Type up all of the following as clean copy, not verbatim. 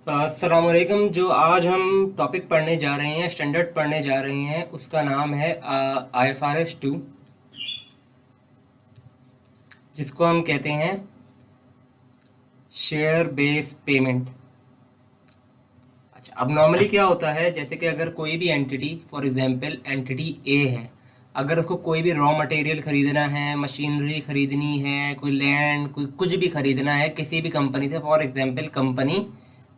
अस्सलामुअलैकुम। जो आज हम टॉपिक पढ़ने जा रहे हैं, स्टैंडर्ड पढ़ने जा रहे हैं, उसका नाम है IFRS 2, जिसको हम कहते हैं शेयर बेस पेमेंट। अच्छा, अब नॉर्मली क्या होता है, जैसे कि अगर कोई भी एंटिटी, फॉर एग्जांपल एंटिटी ए है, अगर उसको कोई भी रॉ मटेरियल खरीदना है, मशीनरी खरीदनी है, कोई लैंड, कोई कुछ भी खरीदना है किसी भी कंपनी से, फॉर एग्जांपल कंपनी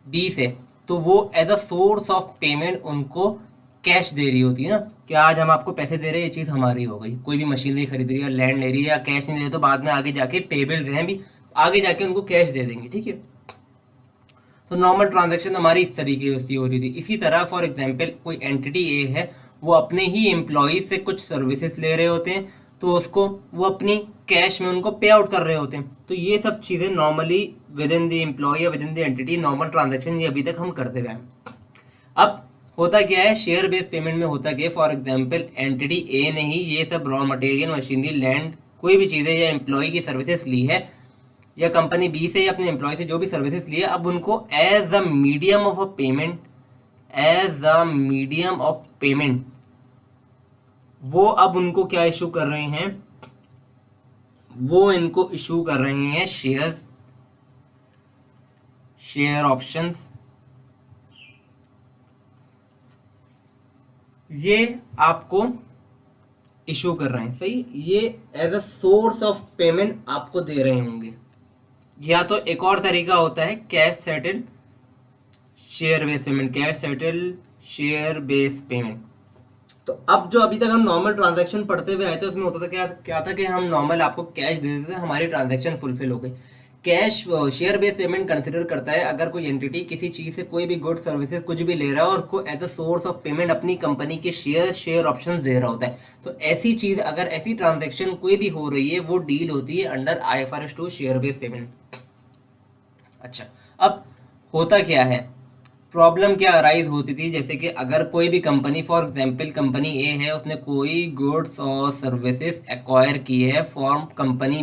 बी से, तो वो as a source of payment उनको कैश दे रही होती है ना, कि आज हम आपको पैसे दे रहे हैं, ये चीज़ हमारी हो गई। कोई भी मशीनरी खरीद रही है, लैंड ले रही है, या कैश नहीं दे रही तो बाद में आगे जाके पेबल्स हैं भी, आगे जाके उनको कैश दे देंगे, ठीक है। तो नॉर्मल ट्रांजैक्शन हमारी इस तरीके से हो रही थी। इसी तरह फॉर एग्जांपल कोई एंटिटी ए है, वो अपने ही एम्प्लॉय से कुछ सर्विसेज ले रहे होते हैं, तो उसको वो अपनी कैश में उनको पे आउट कर रहे होते हैं। तो ये सब चीज़ें normally within the employ या within the entity normal transaction ये अभी तक हम करते हुए हैं। अब होता क्या है, शेयर बेस्ड पेमेंट में होता क्या है, फॉर एग्जांपल एंटिटी ए ने ही ये सब रॉ मटेरियल, मशीनरी, लैंड, कोई भी चीज़ें या एम्प्लॉय की सर्विसेज ली है, या कंपनी बी से या अपने एम्प्लॉय से जो भी सर्विसेज लिए, अब उनको as a medium of a payment, as a medium of payment वो अब उनको क्या इशू कर रहे हैं, वो इनको इशू कर रहे हैं शेयर्स, शेयर ऑप्शंस। ये आपको इशू कर रहे हैं, सही, ये as a source of payment आपको दे रहे होंगे। या तो एक और तरीका होता है cash settle share base payment, cash settle share base payment. तो अब जो अभी तक हम नॉर्मल ट्रांजैक्शन पढ़ते हुए आए थे, उसमें होता था क्या क्या था कि हम नॉर्मल आपको कैश दे देते थे, हमारी ट्रांजैक्शन फुलफिल हो गई। Cash share based payment consider करता है अगर कोई एंटिटी किसी चीज़ से कोई भी गुड सर्विसेज कुछ भी ले रहा है और उसको as a source of payment अपनी कंपनी के शेयर ऑप्शन दे रहा होता है। तो ऐसी चीज़, अगर ऐसी ट्रांजैक्शन कोई भी हो रही है, वो डील होती है under IFRS 2 share based payment. अच्छा, अब होता क्या है, प्रॉब्लम क्या अराइज होती थी, जैसे कि अगर कोई भी कंपनी, फॉर एग्जांपल कंपनी ए है, उसने कोई गुड्स और सर्विसेज एक्वायर की है फ्रॉम कंपनी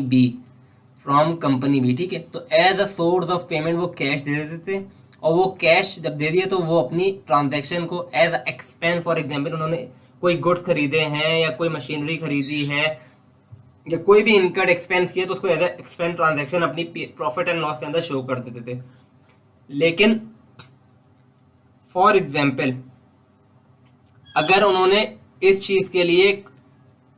बी, ठीक है। तो as a source of payment वो कैश दे देते थे, और वो कैश जब दे दिया तो वो अपनी ट्रांजैक्शन को as a expense, for example उन्होंने कोई गुड्स खरीदे हैं या कोई मशीनरी खरीदी है या कोई भी इनकर्ड एक्सपेंस किया, तो उसको एज अ एक्सपेंस ट्रांजैक्शन अपनी प्रॉफिट एंड लॉस के अंदर शो कर देते थे। लेकिन फॉर एग्जाम्पल अगर उन्होंने इस चीज़ के लिए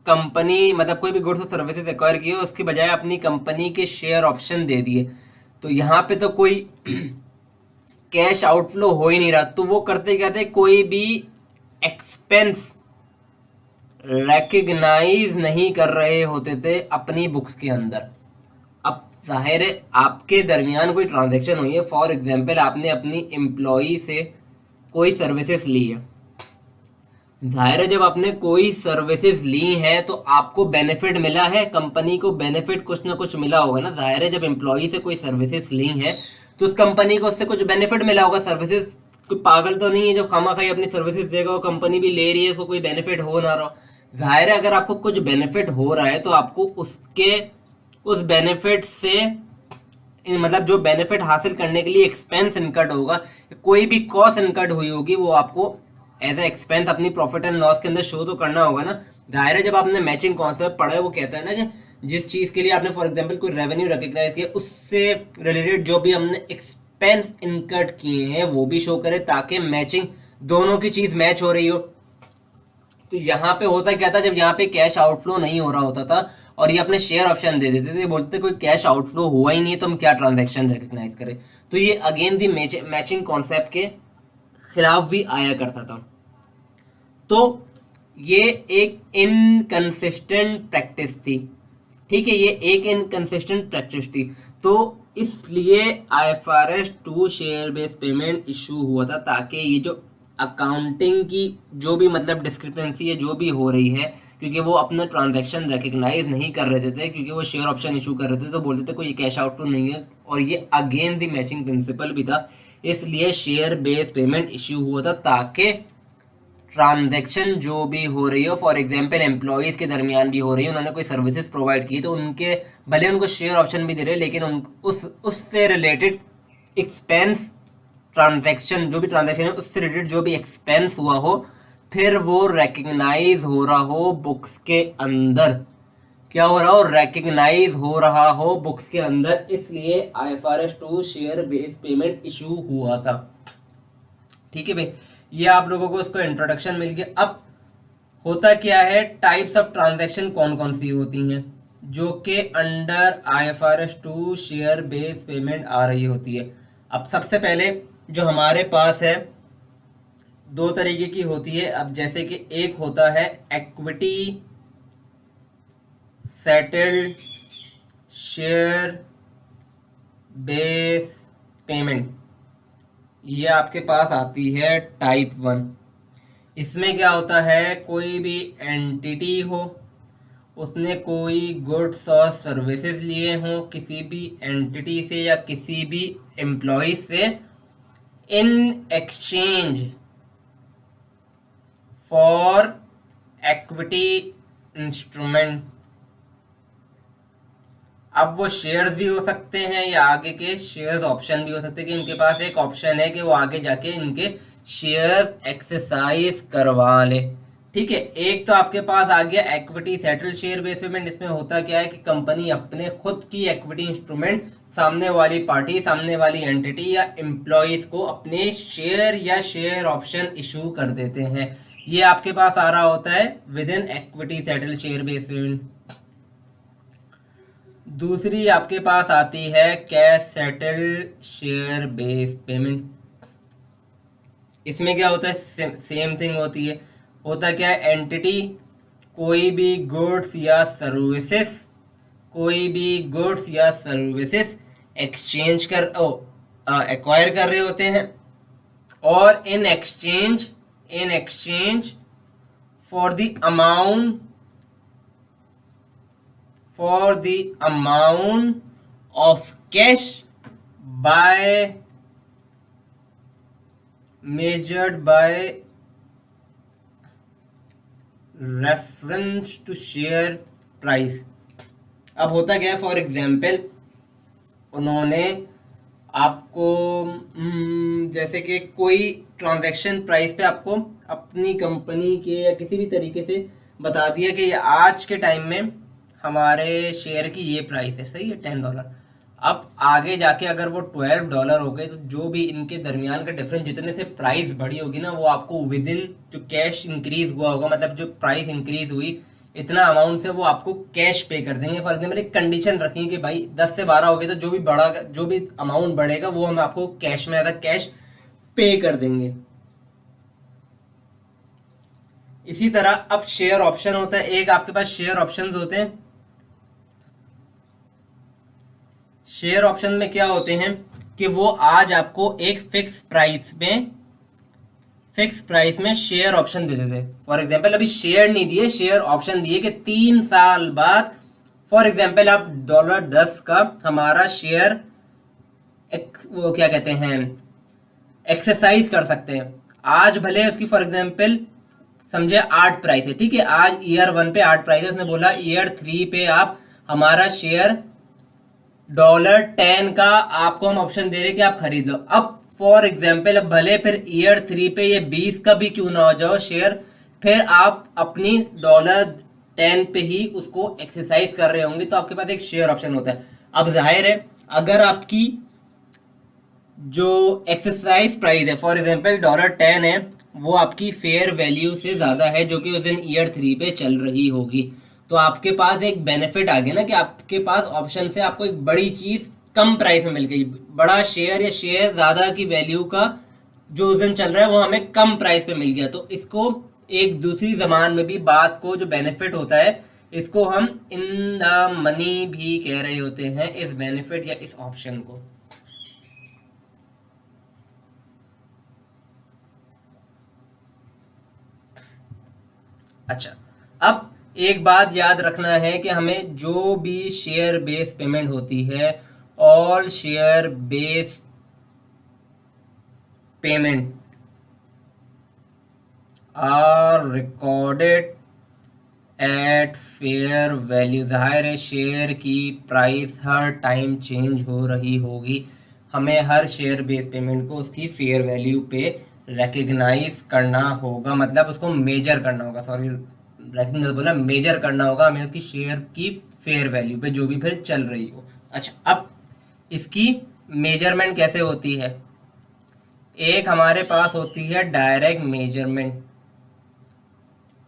कंपनी, मतलब कोई भी गुड्स और सर्विसेज एक्वायर किए, उसके बजाय अपनी कंपनी के शेयर ऑप्शन दे दिए, तो यहाँ पे तो कोई कैश आउटफ्लो हो ही नहीं रहा। तो वो करते क्या थे, कोई भी एक्सपेंस रिकग्नाइज नहीं कर रहे होते थे अपनी बुक्स के अंदर। अब जाहिर है आपके दरमियान कोई ट्रांजैक्शन हुई है, फॉर एग्जांपल आपने अपनी एम्प्लॉई से कोई सर्विसेज ली है, जाहिर है जब आपने कोई सर्विसेज ली हैं तो आपको बेनिफिट मिला है, कंपनी को बेनिफिट कुछ ना कुछ मिला होगा ना। जाहिर है जब एम्प्लॉई से कोई सर्विसेज ली हैं तो उस कंपनी को उससे कुछ बेनिफिट मिला होगा। सर्विसेज, कोई पागल तो नहीं है जो खामा खाई अपनी सर्विसेज देगा, वो कंपनी भी ले रही है, उसको कोई बेनिफिट हो ना रहा। जाहिर है अगर आपको कुछ बेनिफिट हो रहा है तो आपको उसके उस बेनिफिट से, मतलब जो बेनिफिट हासिल करने के लिए एक्सपेंस इनकर्ड होगा, कोई भी कॉस्ट इनकर्ड हुई होगी, वो आपको एज ए एक्सपेंस अपनी प्रॉफिट एंड लॉस के अंदर शो तो करना होगा ना। जाहिर है जब आपने मैचिंग कॉन्सेप्ट पढ़ा है, वो कहता है ना कि जिस चीज़ के लिए आपने फॉर एग्जांपल कोई रेवेन्यू रिकग्नाइज किया, उससे रिलेटेड जो भी हमने एक्सपेंस इनकर्ड किए हैं वो भी शो करे, ताकि मैचिंग, दोनों की चीज़ मैच हो रही हो। तो यहाँ पे होता क्या था, जब यहाँ पे कैश आउटफ्लो नहीं हो रहा होता था और ये अपने शेयर ऑप्शन दे देते थे, बोलते कोई कैश आउटफ्लो हुआ ही नहीं है तो हम क्या ट्रांजैक्शन रिकग्नाइज करें। तो ये अगेन दी मैचिंग कॉन्सेप्ट के खिलाफ भी आया करता था। तो ये एक इनकंसिस्टेंट प्रैक्टिस थी, ठीक है, ये एक इनकंसिस्टेंट प्रैक्टिस थी। तो इसलिए IFRS 2 share based payment issue हुआ था, ताकि ये जो अकाउंटिंग की जो भी मतलब डिस्क्रिपेंसी है जो भी हो रही है, क्योंकि वो अपना ट्रांजैक्शन रिकग्नाइज नहीं कर रहे थे, क्योंकि वो शेयर ऑप्शन इशू कर रहे थे, तो बोलते थे कोई कैश आउटफ्लो नहीं है, और ये अगेन दी मैचिंग प्रिंसिपल भी था। इसलिए शेयर बेस्ड पेमेंट इशू हुआ था, ताकि ट्रांजैक्शन जो भी हो रही हो, फॉर एग्जांपल एम्प्लॉयज़ के दरमियान भी हो रही है, उन्होंने कोई सर्विसेज प्रोवाइड की तो उनके, भले उनको शेयर ऑप्शन भी दे रहे हैं, लेकिन उन उससे रिलेटेड एक्सपेंस ट्रांजैक्शन, जो भी ट्रांजैक्शन है उससे रिलेटेड जो भी एक्सपेंस हुआ हो, फिर वो रिकग्नाइज हो रहा हो बुक्स के अंदर, क्या हो रहा हो, रिकग्नाइज हो रहा हो बुक्स के अंदर, इसलिए IFRS 2 share based payment issue हुआ था। ठीक है भाई, ये आप लोगों को उसको इंट्रोडक्शन मिल गया। अब होता क्या है, टाइप्स ऑफ ट्रांजैक्शन कौन कौन सी होती हैं जो कि under IFRS 2 share based payment आ रही होती है। अब सबसे पहले जो हमारे पास है, दो तरीके की होती है। अब जैसे कि एक होता है equity settled share base payment, ये आपके पास आती है टाइप 1। इसमें क्या होता है, कोई भी एंटिटी हो, उसने कोई गुड्स और सर्विसेज लिए हों किसी भी एंटिटी से या किसी भी एम्प्लॉय से, in exchange for equity instrument. अब वो शेयर्स भी हो सकते हैं या आगे के शेयर्स ऑप्शन भी हो सकते हैं, कि इनके पास एक ऑप्शन है कि वो आगे जाके इनके शेयर्स एक्सरसाइज करवा ले। ठीक है, एक तो आपके पास आ गया equity settle share base payment. इसमें होता क्या है कि कंपनी अपने खुद की इक्विटी इंस्ट्रूमेंट सामने वाली पार्टी, सामने वाली एंटिटी या एम्प्लॉयज को अपने शेयर या शेयर ऑप्शन इशू कर देते हैं। ये आपके पास आ रहा होता है with in equity settle share base payment. दूसरी आपके पास आती है cash settle share base payment. इसमें क्या होता है, सेम थिंग होती है। होता क्या है, एंटिटी कोई भी गुड्स या सर्विसेज, कोई भी गुड्स या सर्विसेज एक्सचेंज कर एक्वायर कर रहे होते हैं, और in exchange for the amount of cash by measured by reference to share price। अब होता क्या है, फॉर एग्जाम्पल उन्होंने आपको जैसे कि कोई ट्रांजैक्शन प्राइस पे आपको अपनी कंपनी के या किसी भी तरीके से बता दिया कि आज के टाइम में हमारे शेयर की ये प्राइस है, सही है, $10। अब आगे जाके अगर वो $12 हो गए, तो जो भी इनके दरमियान का डिफरेंस, जितने से प्राइस बढ़ी होगी ना, वो आपको विद इन जो कैश इंक्रीज हुआ होगा, मतलब जो प्राइस इंक्रीज हुई इतना अमाउंट से, वो आपको कैश पे कर देंगे। फॉर एग्जाम्पल एक कंडीशन रखेंगे कि भाई 10 से 12 हो गए, तो जो भी अमाउंट बढ़ेगा वो हम आपको कैश में एज कैश पे कर देंगे। इसी तरह अब शेयर ऑप्शन होता है। एक आपके पास शेयर ऑप्शंस होते हैं। शेयर ऑप्शन में क्या होते हैं कि वो आज आपको एक फिक्स प्राइस में शेयर ऑप्शन दे देते। फॉर एग्जांपल अभी शेयर नहीं दिए, शेयर ऑप्शन दिए कि 3 साल बाद, फॉर एग्जांपल आप $10 का हमारा शेयर वो क्या कहते हैं, एक्सरसाइज कर सकते हैं। आज भले उसकी फॉर एग्जांपल समझे 8 प्राइस है, ठीक है, आज ईयर 1 पे 8 प्राइस है, उसने बोला ईयर 3 पे आप हमारा शेयर $10 का आपको हम ऑप्शन दे रहे कि आप खरीद लो। अब फॉर एग्जाम्पल अब भले फिर ईयर 3 पे ये 20 का भी क्यों ना हो जाओ शेयर, फिर आप अपनी $10 पे ही उसको एक्सरसाइज कर रहे होंगे, तो आपके पास एक शेयर ऑप्शन होता है। अब जाहिर है अगर आपकी जो एक्सरसाइज प्राइस है फॉर एग्जाम्पल $10 है, वो आपकी फेयर वैल्यू से ज़्यादा है जो कि उस दिन ईयर 3 पे चल रही होगी, तो आपके पास एक बेनिफिट आ गया ना कि आपके पास ऑप्शन से आपको एक बड़ी चीज़ कम प्राइस में मिल गई। बड़ा शेयर या शेयर ज़्यादा की वैल्यू का जो उस दिन चल रहा है वो हमें कम प्राइस पे मिल गया। तो इसको एक दूसरी जबान में भी बात को जो बेनिफिट होता है, इसको हम इन द मनी भी कह रहे होते हैं, इस बेनिफिट या इस ऑप्शन को। अच्छा, अब एक बात याद रखना है कि हमें जो भी शेयर बेस पेमेंट होती है, all share base payment are recorded at fair value. जाहिर है शेयर की प्राइस हर टाइम चेंज हो रही होगी, हमें हर शेयर बेस पेमेंट को उसकी फेयर वैल्यू पे रिकग्नाइज करना होगा, मतलब उसको मेजर करना होगा, सॉरी रिकग्नाइज बोला, मेजर करना होगा हमें उसकी शेयर की फेयर वैल्यू पे जो भी फिर चल रही हो। अच्छा, अब इसकी मेजरमेंट कैसे होती है? एक हमारे पास होती है डायरेक्ट मेजरमेंट,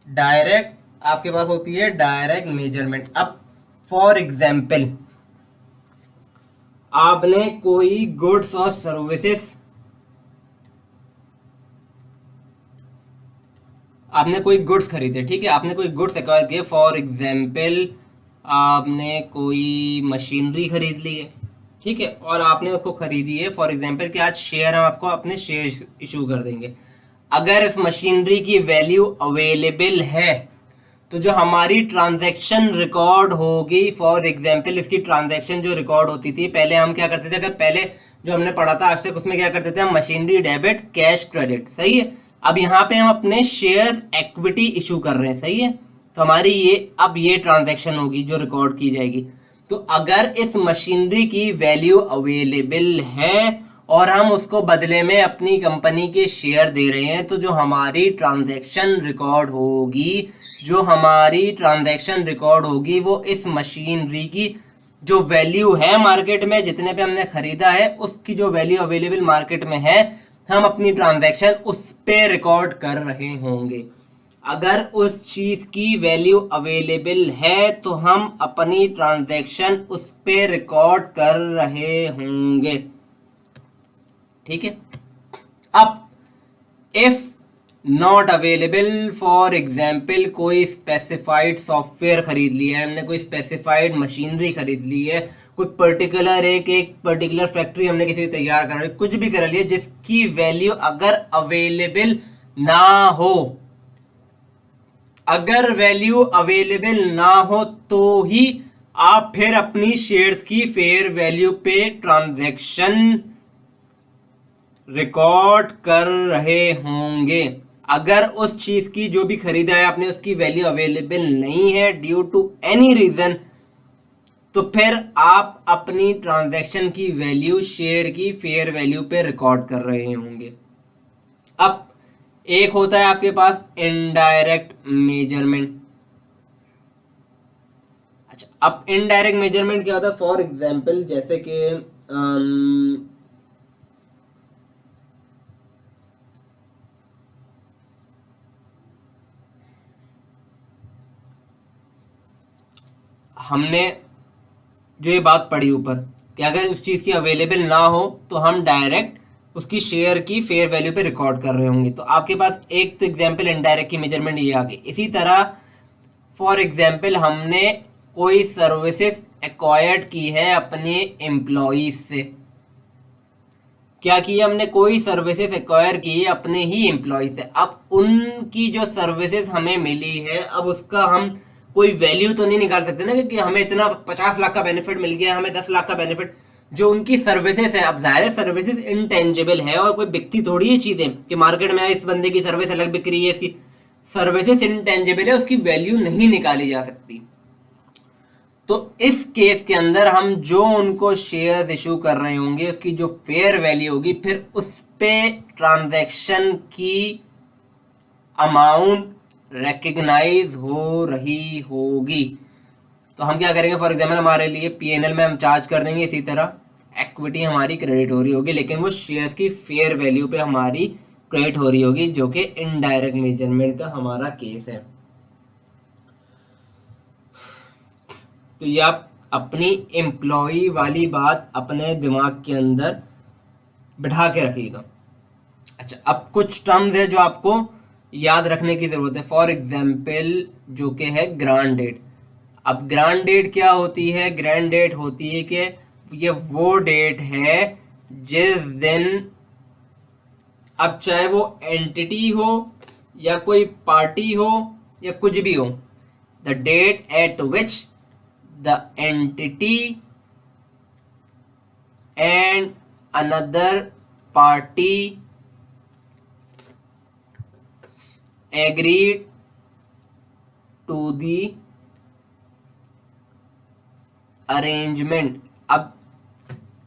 डायरेक्ट आपके पास होती है डायरेक्ट मेजरमेंट। अब फॉर एग्जाम्पल आपने कोई गुड्स और सर्विसेज, आपने कोई गुड्स खरीदे, ठीक है, आपने कोई गुड्स एक्वायर किए, फॉर एग्जाम्पल आपने कोई मशीनरी खरीद ली है, ठीक है, और आपने उसको खरीदी है फॉर एग्जाम्पल कि आज शेयर हम आपको अपने शेयर इशू कर देंगे। अगर इस मशीनरी की वैल्यू अवेलेबल है तो जो हमारी ट्रांजैक्शन रिकॉर्ड होगी, फॉर एग्जाम्पल इसकी ट्रांजैक्शन जो रिकॉर्ड होती थी, पहले हम क्या करते थे, अगर पहले जो हमने पढ़ा था आज तक उसमें क्या करते थे हम, मशीनरी डेबिट कैश क्रेडिट, सही है। अब यहाँ पे हम अपने शेयर इक्विटी इशू कर रहे हैं, सही है, तो हमारी ये अब ये ट्रांजैक्शन होगी जो रिकॉर्ड की जाएगी। तो अगर इस मशीनरी की वैल्यू अवेलेबल है और हम उसको बदले में अपनी कंपनी के शेयर दे रहे हैं, तो जो हमारी ट्रांजैक्शन रिकॉर्ड होगी, जो हमारी ट्रांजैक्शन रिकॉर्ड होगी वो इस मशीनरी की जो वैल्यू है मार्केट में, जितने पे हमने खरीदा है उसकी जो वैल्यू अवेलेबल मार्केट में है, हम अपनी ट्रांजैक्शन उस पे रिकॉर्ड कर रहे होंगे। अगर उस चीज की वैल्यू अवेलेबल है तो हम अपनी ट्रांजैक्शन उस पे रिकॉर्ड कर रहे होंगे, ठीक है। अब if not available, for example कोई स्पेसिफाइड सॉफ्टवेयर खरीद लिया है हमने, कोई स्पेसिफाइड मशीनरी खरीद ली है, कोई पर्टिकुलर एक पर्टिकुलर फैक्ट्री हमने किसी तैयार कर रही है, कुछ भी कर लिया जिसकी वैल्यू अगर अवेलेबल ना हो, अगर वैल्यू अवेलेबल ना हो तो ही आप फिर अपनी शेयर्स की फेयर वैल्यू पे ट्रांजैक्शन रिकॉर्ड कर रहे होंगे। अगर उस चीज की जो भी खरीदा है आपने उसकी वैल्यू अवेलेबल नहीं है ड्यू टू एनी रीजन, तो फिर आप अपनी ट्रांजैक्शन की वैल्यू शेयर की फेयर वैल्यू पे रिकॉर्ड कर रहे होंगे। अब एक होता है आपके पास इनडायरेक्ट मेजरमेंट। अच्छा, अब इनडायरेक्ट मेजरमेंट क्या होता है? फॉर एग्जाम्पल जैसे कि हमने जो ये बात पढ़ी ऊपर कि अगर उस चीज़ की अवेलेबल ना हो तो हम डायरेक्ट उसकी शेयर की फेयर वैल्यू पे रिकॉर्ड कर रहे होंगे। तो आपके पास एक तो एग्जाम्पल इनडायरेक्ट की मेजरमेंट ये आ गई। इसी तरह फॉर एग्जाम्पल हमने कोई सर्विसेज एक्वायर्ड की है अपने एम्प्लॉयज से, क्या किया हमने, कोई सर्विसेज एक्वायर की है अपने ही एम्प्लॉय से। अब उनकी जो सर्विसेज हमें मिली है, अब उसका हम कोई वैल्यू तो नहीं निकाल सकते ना, क्योंकि हमें इतना 50 लाख का बेनिफिट मिल गया, हमें 10 लाख का बेनिफिट, जो उनकी सर्विसेज है। अब जाहिर सर्विसेज इनटेंजिबल है और कोई बिकती थोड़ी है चीजें कि मार्केट में इस बंदे की सर्विस अलग बिक रही है, इसकी सर्विसेज इनटेंजिबल है, उसकी वैल्यू नहीं निकाली जा सकती। तो इस केस के अंदर हम जो उनको शेयर इशू कर रहे होंगे उसकी जो फेयर वैल्यू होगी, फिर उस पे ट्रांजैक्शन की अमाउंट रिकग्नाइज हो रही होगी। तो हम क्या करेंगे, फॉर एग्जाम्पल हमारे लिए पीएनएल में हम चार्ज कर देंगे, इसी तरह इक्विटी हमारी क्रेडिट हो रही होगी, लेकिन वो शेयर की फेयर वैल्यू पे हमारी क्रेडिट हो रही होगी, जो कि इनडायरेक्ट मेजरमेंट का हमारा केस है। तो ये आप अपनी एम्प्लॉय वाली बात अपने दिमाग के अंदर बिठा के रखिएगा। अच्छा, अब कुछ टर्म्स है जो आपको याद रखने की जरूरत है। फॉर एग्जाम्पल जो कि है ग्रांड डेट। अब ग्रांड डेट क्या होती है? ग्रांड डेट होती है कि ये वो डेट है जिस दिन, अब चाहे वो एंटिटी हो या कोई पार्टी हो या कुछ भी हो, the date at which the entity and another party agreed to the arrangement। अब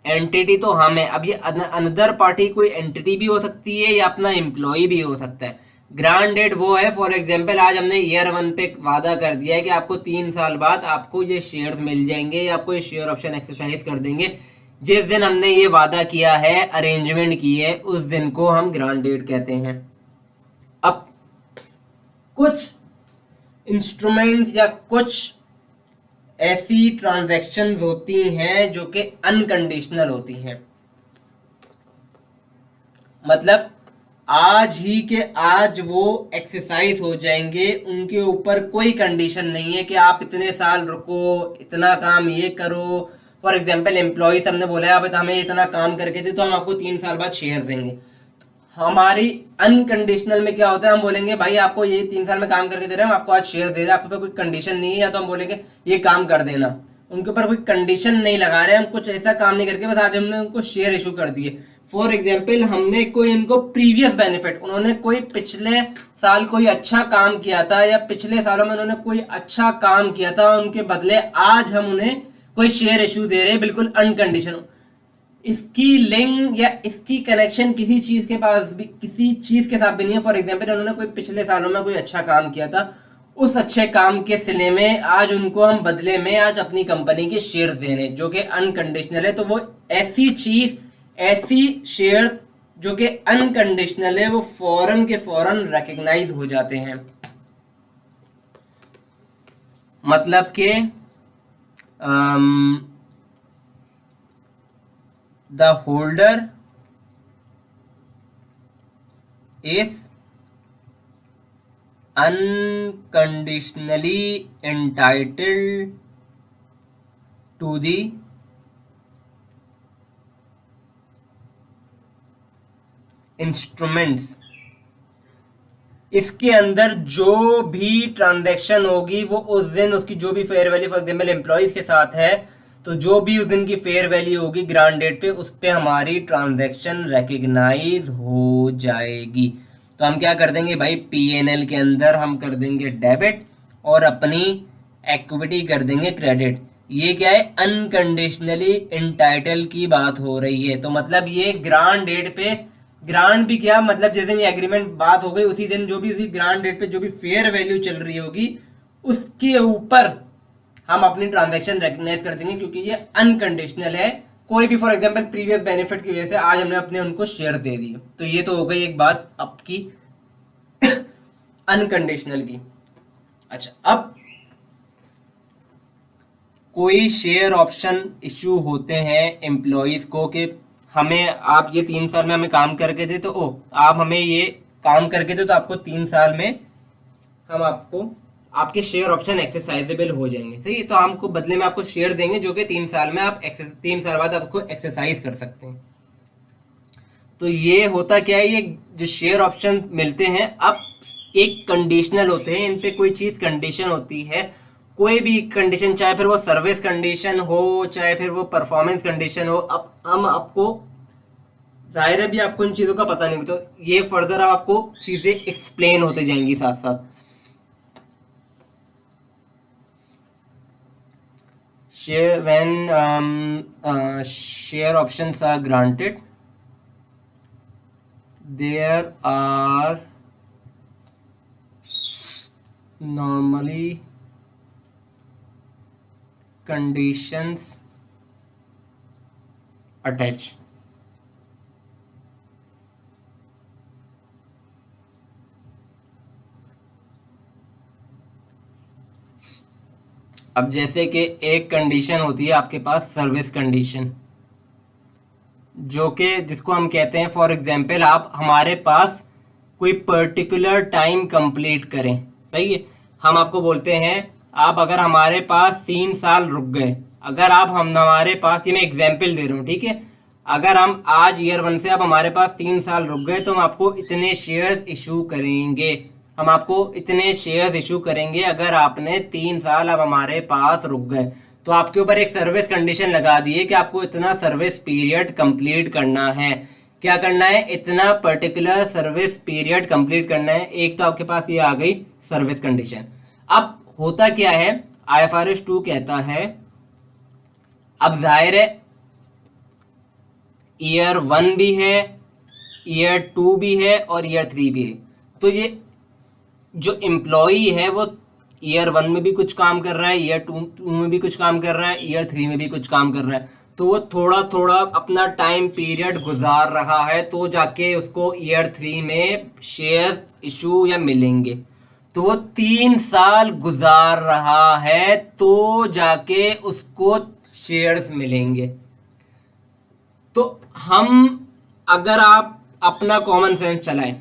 एंटिटी तो हम है। अब ये अनदर पार्टी कोई एंटिटी भी हो सकती है या अपना एम्प्लॉय भी हो सकता है। ग्रांट डेट वो है, फॉर एग्जांपल आज हमने ईयर 1 पे वादा कर दिया है कि आपको 3 साल बाद आपको ये शेयर्स मिल जाएंगे या आपको ये शेयर ऑप्शन एक्सरसाइज कर देंगे। जिस दिन हमने ये वादा किया है, अरेंजमेंट की है, उस दिन को हम ग्रांट डेट कहते हैं। अब कुछ इंस्ट्रूमेंट्स या कुछ ऐसी ट्रांजैक्शंस होती हैं जो कि अनकंडीशनल होती हैं। मतलब आज ही के आज वो एक्सरसाइज हो जाएंगे, उनके ऊपर कोई कंडीशन नहीं है कि आप इतने साल रुको, इतना काम ये करो। फॉर एग्जांपल एम्प्लॉयज हमने बोला है आप हमें इतना काम करके दे तो हम आपको 3 साल बाद शेयर देंगे। हमारी अनकंडीशनल में क्या होता है, हम बोलेंगे भाई आपको ये 3 साल में काम करके दे रहे हैं, हम आपको आज शेयर दे रहे हैं, आपके पास कोई कंडीशन नहीं है, या तो हम बोलेंगे ये काम कर देना। उनके ऊपर कोई कंडीशन नहीं लगा रहे, हम कुछ ऐसा काम नहीं करके बस आज हमने उनको शेयर इशू कर दिए। फॉर एग्जाम्पल हमने कोई इनको प्रीवियस बेनिफिट, उन्होंने कोई पिछले साल कोई अच्छा काम किया था या पिछले सालों में उन्होंने कोई अच्छा काम किया था, उनके बदले आज हम उन्हें कोई शेयर इशू दे रहे हैं बिल्कुल अनकंडीशन। इसकी लिंक या इसकी कनेक्शन किसी चीज के पास भी, किसी चीज के साथ भी नहीं है। फॉर एग्जाम्पल उन्होंने कोई पिछले सालों में कोई अच्छा काम किया था, उस अच्छे काम के सिले में आज उनको हम बदले में आज अपनी कंपनी के शेयर दे रहे हैं जो कि अनकंडीशनल है। तो वो ऐसी चीज, ऐसी शेयर जो कि अनकंडीशनल है, वो फौरन के फौरन रिकॉग्नाइज हो जाते हैं। मतलब कि the holder is unconditionally entitled to the instruments। इसके अंदर जो भी ट्रांजैक्शन होगी वो उस दिन उसकी जो भी fair value, for example employees के साथ है तो जो भी उस दिन की फेयर वैल्यू होगी ग्रांट डेट पे, उस पे हमारी ट्रांजैक्शन रिकग्नाइज हो जाएगी। तो हम क्या कर देंगे भाई, पीएनएल के अंदर हम कर देंगे डेबिट और अपनी इक्विटी कर देंगे क्रेडिट। ये क्या है, अनकंडीशनली इंटाइटल की बात हो रही है। तो मतलब ये ग्रांट डेट पे, ग्रांट भी क्या मतलब जिस दिन ये एग्रीमेंट बात हो गई उसी दिन जो भी उसी ग्रांट डेट पे जो भी फेयर वैल्यू चल रही होगी उसके ऊपर हम अपनी ट्रांजैक्शन रिकग्नाइज कर देंगे, क्योंकि ये अनकंडीशनल है। कोई भी फॉर एग्जांपल प्रीवियस बेनिफिट की वजह से आज हमने अपने उनको शेयर दे दिए, तो ये तो हो गई एक बात आपकी अनकंडीशनल की। अच्छा, अब कोई शेयर ऑप्शन इश्यू होते हैं एम्प्लॉयज को कि हमें आप ये 3 साल में हमें काम करके दे, तो आप हमें ये काम करके दे तो आपको 3 साल में हम आपको आपके शेयर ऑप्शन एक्सरसाइजेबल हो जाएंगे। सही है, तो हमको बदले में आपको शेयर देंगे जो कि 3 साल में आप 3 साल बाद आपको एक्सरसाइज कर सकते हैं। तो ये होता क्या है, ये जो शेयर ऑप्शन मिलते हैं अब एक कंडीशनल होते हैं, इन पे कोई चीज कंडीशन होती है, कोई भी कंडीशन, चाहे फिर वो सर्विस कंडीशन हो चाहे फिर वो परफॉर्मेंस कंडीशन हो। अब हम आपको जाहिर है भी आपको इन चीजों का पता नहीं, तो ये फर्दर आपको चीजें एक्सप्लेन होते जाएंगी साथ साथ। when share options are granted, there are normally conditions attached। अब जैसे कि एक कंडीशन होती है आपके पास सर्विस कंडीशन, जो कि जिसको हम कहते हैं फॉर एग्जांपल आप हमारे पास कोई पर्टिकुलर टाइम कंप्लीट करें। सही है, हम आपको बोलते हैं आप अगर हमारे पास 3 साल रुक गए, अगर आप हम हमारे पास, ये मैं एग्जांपल दे रहा हूँ, ठीक है, अगर हम आज ईयर 1 से आप हमारे पास 3 साल रुक गए तो हम आपको इतने शेयर इशू करेंगे, हम आपको इतने शेयर्स इशू करेंगे अगर आपने 3 साल अब हमारे पास रुक गए। तो आपके ऊपर एक सर्विस कंडीशन लगा दी है कि आपको इतना सर्विस पीरियड कंप्लीट करना है। क्या करना है, इतना पर्टिकुलर सर्विस पीरियड कंप्लीट करना है। एक तो आपके पास ये आ गई सर्विस कंडीशन। अब होता क्या है, IFRS 2 कहता है, अब जाहिर है ईयर 1 भी है, ईयर 2 भी है और ईयर 3 भी है। तो ये जो एम्प्लॉई है वो ईयर 1 में भी कुछ काम कर रहा है, ईयर 2 में भी कुछ काम कर रहा है, ईयर 3 में भी कुछ काम कर रहा है। तो वो थोड़ा थोड़ा अपना टाइम पीरियड गुजार रहा है, तो जाके उसको ईयर 3 में शेयर इशू या मिलेंगे। तो वो 3 साल गुजार रहा है तो जाके उसको शेयर्स मिलेंगे। तो हम, अगर आप अपना कॉमन सेंस चलाएं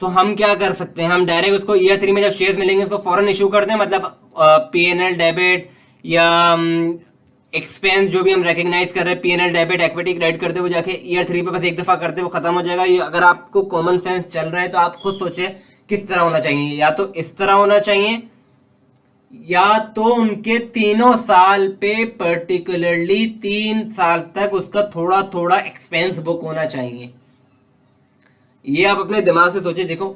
तो हम क्या कर सकते हैं, हम डायरेक्ट उसको ईयर 3 में जब शेयर्स मिलेंगे उसको फौरन इशू कर दें, मतलब पीएनएल डेबिट या एक्सपेंस जो भी हम रिकग्नाइज कर रहे हैं, पीएनएल डेबिट इक्विटी क्रेडिट करते वो जाके ईयर 3 पे बस एक दफा करते वो खत्म हो जाएगा। ये अगर आपको कॉमन सेंस चल रहा है तो आप खुद सोचे किस तरह होना चाहिए, या तो इस तरह होना चाहिए, या तो उनके 3 साल पे पर्टिकुलरली 3 साल तक उसका थोड़ा थोड़ा एक्सपेंस बुक होना चाहिए। ये आप अपने दिमाग से सोचे, देखो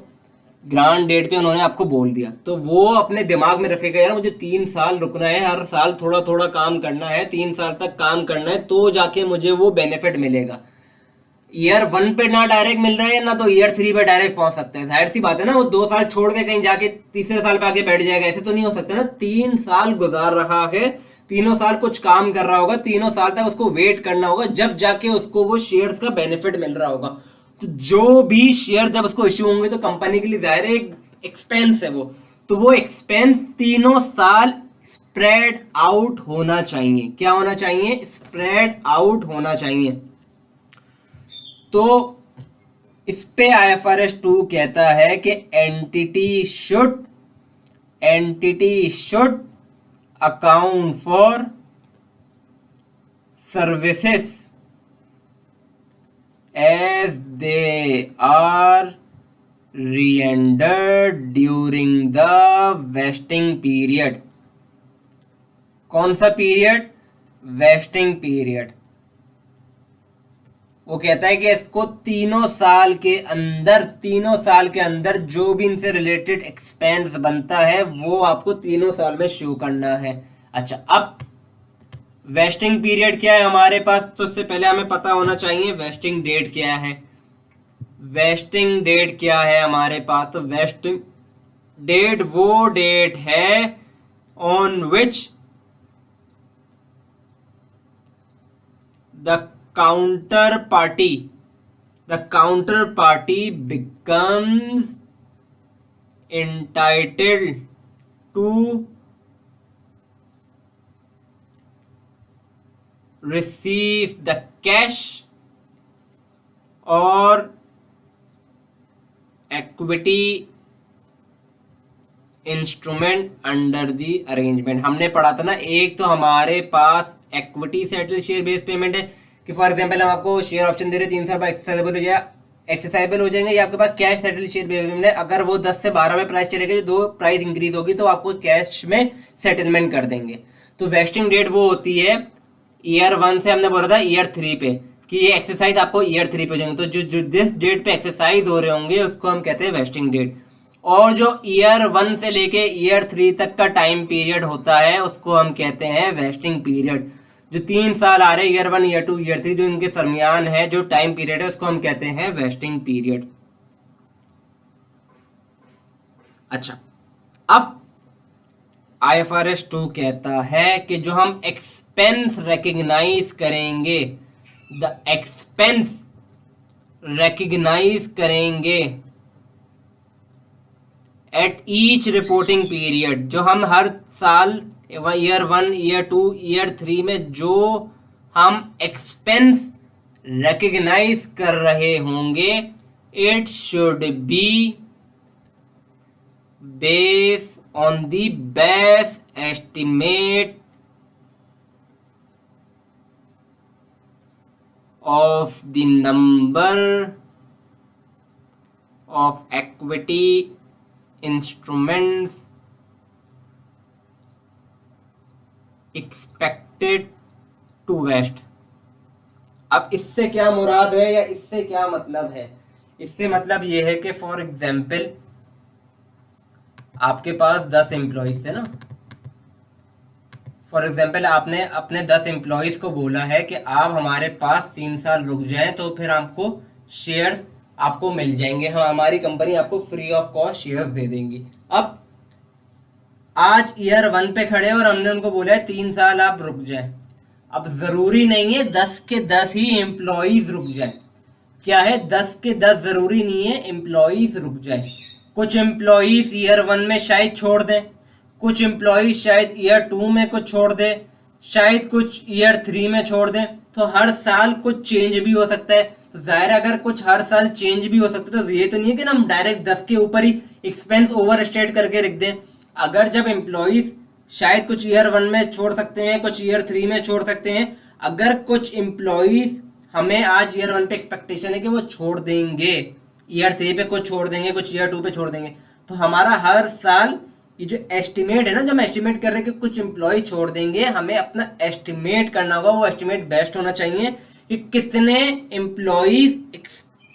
ग्रांड डेट पे उन्होंने आपको बोल दिया तो वो अपने दिमाग में रखेगा, यार मुझे 3 साल रुकना है, हर साल थोड़ा थोड़ा काम करना है, 3 साल तक काम करना है तो जाके मुझे वो बेनिफिट मिलेगा। ईयर 1 पे ना डायरेक्ट मिल रहा है ना तो ईयर 3 पे डायरेक्ट पहुंच सकते हैं, जाहिर सी बात है ना, वो 2 साल छोड़ के कहीं जाके तीसरे साल पे आके बैठ जाएगा, ऐसे तो नहीं हो सकता ना। 3 साल गुजार रहा है, तीनों साल कुछ काम कर रहा होगा, तीनों साल तक उसको वेट करना होगा जब जाके उसको वो शेयर्स का बेनिफिट मिल रहा होगा। तो जो भी शेयर जब उसको इश्यू होंगे तो कंपनी के लिए जाहिर है एक एक्सपेंस है वो, तो वो एक्सपेंस 3 साल स्प्रेड आउट होना चाहिए। क्या होना चाहिए? स्प्रेड आउट होना चाहिए। तो इस पे IFRS 2 कहता है कि entity should account for services as they are rendered during the vesting period. कौन सा पीरियड? Vesting period. वो कहता है कि इसको 3 साल के अंदर जो भी इनसे रिलेटेड एक्सपेंस बनता है वो आपको 3 साल में शो करना है। अच्छा, अब वेस्टिंग पीरियड क्या है हमारे पास, तो उससे पहले हमें पता होना चाहिए वेस्टिंग डेट क्या है। वेस्टिंग डेट क्या है हमारे पास? तो वेस्टिंग डेट वो डेट है on which the counterparty becomes entitled to receive the cash or equity instrument under the arrangement. हमने पढ़ा था ना, एक तो हमारे पास equity settle share based payment है कि फॉर एग्जांपल हम आपको शेयर ऑप्शन दे रहे 3 साल बाद एक्सेसाइबल हो जाएंगे, या आपके पास cash settle share based payment है, अगर वो 10 से 12 में प्राइस चलेगा, जो 2 प्राइस इंक्रीज होगी तो आपको कैश में सेटलमेंट कर देंगे। तो वेस्टिंग डेट वो होती है ईयर 1 से, हमने बोला था ईयर 3 पे कि ये एक्सरसाइज आपको ईयर 3 पे हो जाएंगे, तो जो जिस डेट पे एक्सरसाइज हो रहे होंगे उसको हम कहते हैं वेस्टिंग डेट। और जो ईयर 1 से लेके ईयर 3 तक का टाइम पीरियड होता है उसको हम कहते हैं वेस्टिंग पीरियड। जो 3 साल आ रहे हैं, ईयर 1 ईयर 2 ईयर 3, जो इनके दरमियान है जो टाइम पीरियड है उसको हम कहते हैं वेस्टिंग पीरियड। अच्छा, अब IFRS 2 कहता है कि जो हम एक्सपेंस रिकग्नाइज करेंगे, द एक्सपेंस रिकग्नाइज करेंगे एट ईच रिपोर्टिंग पीरियड, जो हम हर साल ईयर 1 ईयर 2 ईयर 3 में जो हम एक्सपेंस रिकग्नाइज कर रहे होंगे, it should be based on the best estimate of the number of equity instruments expected to vest। अब इससे क्या मुराद है या इससे क्या मतलब है? इससे मतलब यह है कि फॉर एग्जाम्पल आपके पास 10 एम्प्लॉइज थे ना, फॉर एग्जाम्पल आपने अपने 10 एम्प्लॉयज को बोला है कि आप हमारे पास 3 साल रुक जाएं तो फिर आपको शेयर्स आपको मिल जाएंगे, हाँ हमारी कंपनी आपको फ्री ऑफ कॉस्ट शेयर्स दे देंगी। अब आज ईयर 1 पे खड़े और हमने उनको बोला है 3 साल आप रुक जाएं। अब जरूरी नहीं है 10 के 10 ही एम्प्लॉयज रुक जाएं। क्या है, 10 के 10 जरूरी नहीं है एम्प्लॉयज रुक जाएं। कुछ एम्प्लॉयज ईयर 1 में शायद छोड़ दें, कुछ एम्प्लॉयज शायद ईयर 2 में कुछ छोड़ दे, शायद कुछ ईयर 3 में छोड़ दें। तो हर साल कुछ चेंज भी हो सकता है। तो जाहिर है अगर कुछ हर साल चेंज भी हो सकता है तो ये तो नहीं है कि हम डायरेक्ट 10 के ऊपर ही एक्सपेंस ओवर स्टेट करके रख दें। अगर जब एम्प्लॉयज शायद कुछ ईयर 1 में छोड़ सकते हैं, कुछ ईयर 3 में छोड़ सकते हैं, अगर कुछ एम्प्लॉयज हमें आज ईयर 1 पे एक्सपेक्टेशन है कि वो छोड़ देंगे, ईयर 3 पे कुछ छोड़ देंगे, कुछ ईयर 2 पे छोड़ देंगे, तो हमारा हर साल ये जो एस्टिमेट है ना, जो हम एस्टिमेट कर रहे हैं कि कुछ एम्प्लॉय छोड़ देंगे, हमें अपना एस्टिमेट करना होगा। वो एस्टिमेट बेस्ट होना चाहिए कि कितने एम्प्लॉयज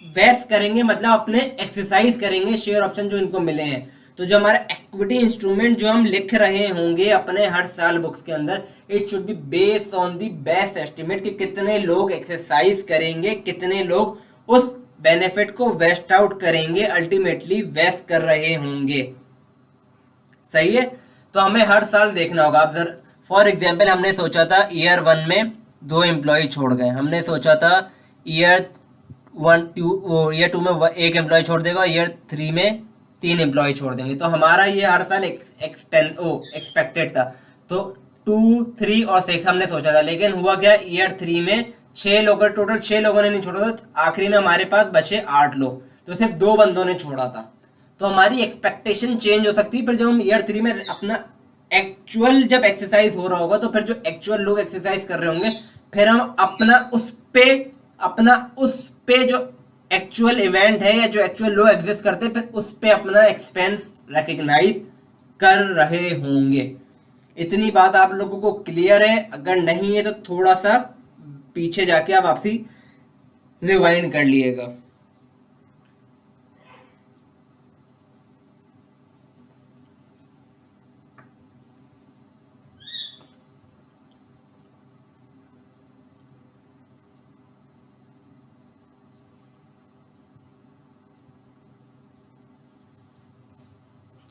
वेस्ट करेंगे, मतलब अपने एक्सरसाइज करेंगे शेयर ऑप्शन जो इनको मिले हैं। तो जो हमारा इक्विटी इंस्ट्रूमेंट जो हम लिख रहे होंगे अपने हर साल बुक्स के अंदर, it should be based on the best estimate कि कितने लोग एक्सरसाइज करेंगे, कितने लोग उस बेनिफिट को वेस्ट आउट करेंगे, अल्टीमेटली वेस्ट कर रहे होंगे। सही है। तो हमें हर साल देखना होगा। अब फॉर एग्जाम्पल हमने सोचा था ईयर 1 में 2 एम्प्लॉय छोड़ गए, हमने सोचा था ईयर 2 में 1 एम्प्लॉय छोड़ देगा, ईयर 3 में 3 एम्प्लॉय छोड़ देंगे। तो हमारा ये हर साल एक्सपेक्टेड था। तो 2, 3 और 6 हमने सोचा था, लेकिन हुआ क्या, ईयर 3 में 6 लोग, टोटल 6 लोगों ने नहीं छोड़ा था, आखिरी में हमारे पास बचे 8 लोग, तो सिर्फ 2 बंदों ने छोड़ा था। तो हमारी एक्सपेक्टेशन चेंज हो सकती है। पर जब हम ईयर 3 में अपना एक्चुअल जब एक्सरसाइज हो रहा होगा, तो फिर जो एक्चुअल लोग एक्सरसाइज कर रहे होंगे, फिर हम अपना उस पे जो एक्चुअल इवेंट है या जो एक्चुअल लोग एग्जिस्ट करते हैं, फिर उस पे अपना एक्सपेंस रिकग्नाइज कर रहे होंगे। इतनी बात आप लोगों को क्लियर है? अगर नहीं है तो थोड़ा सा पीछे जाके आप वापसी रिवाइंड कर लिएगा।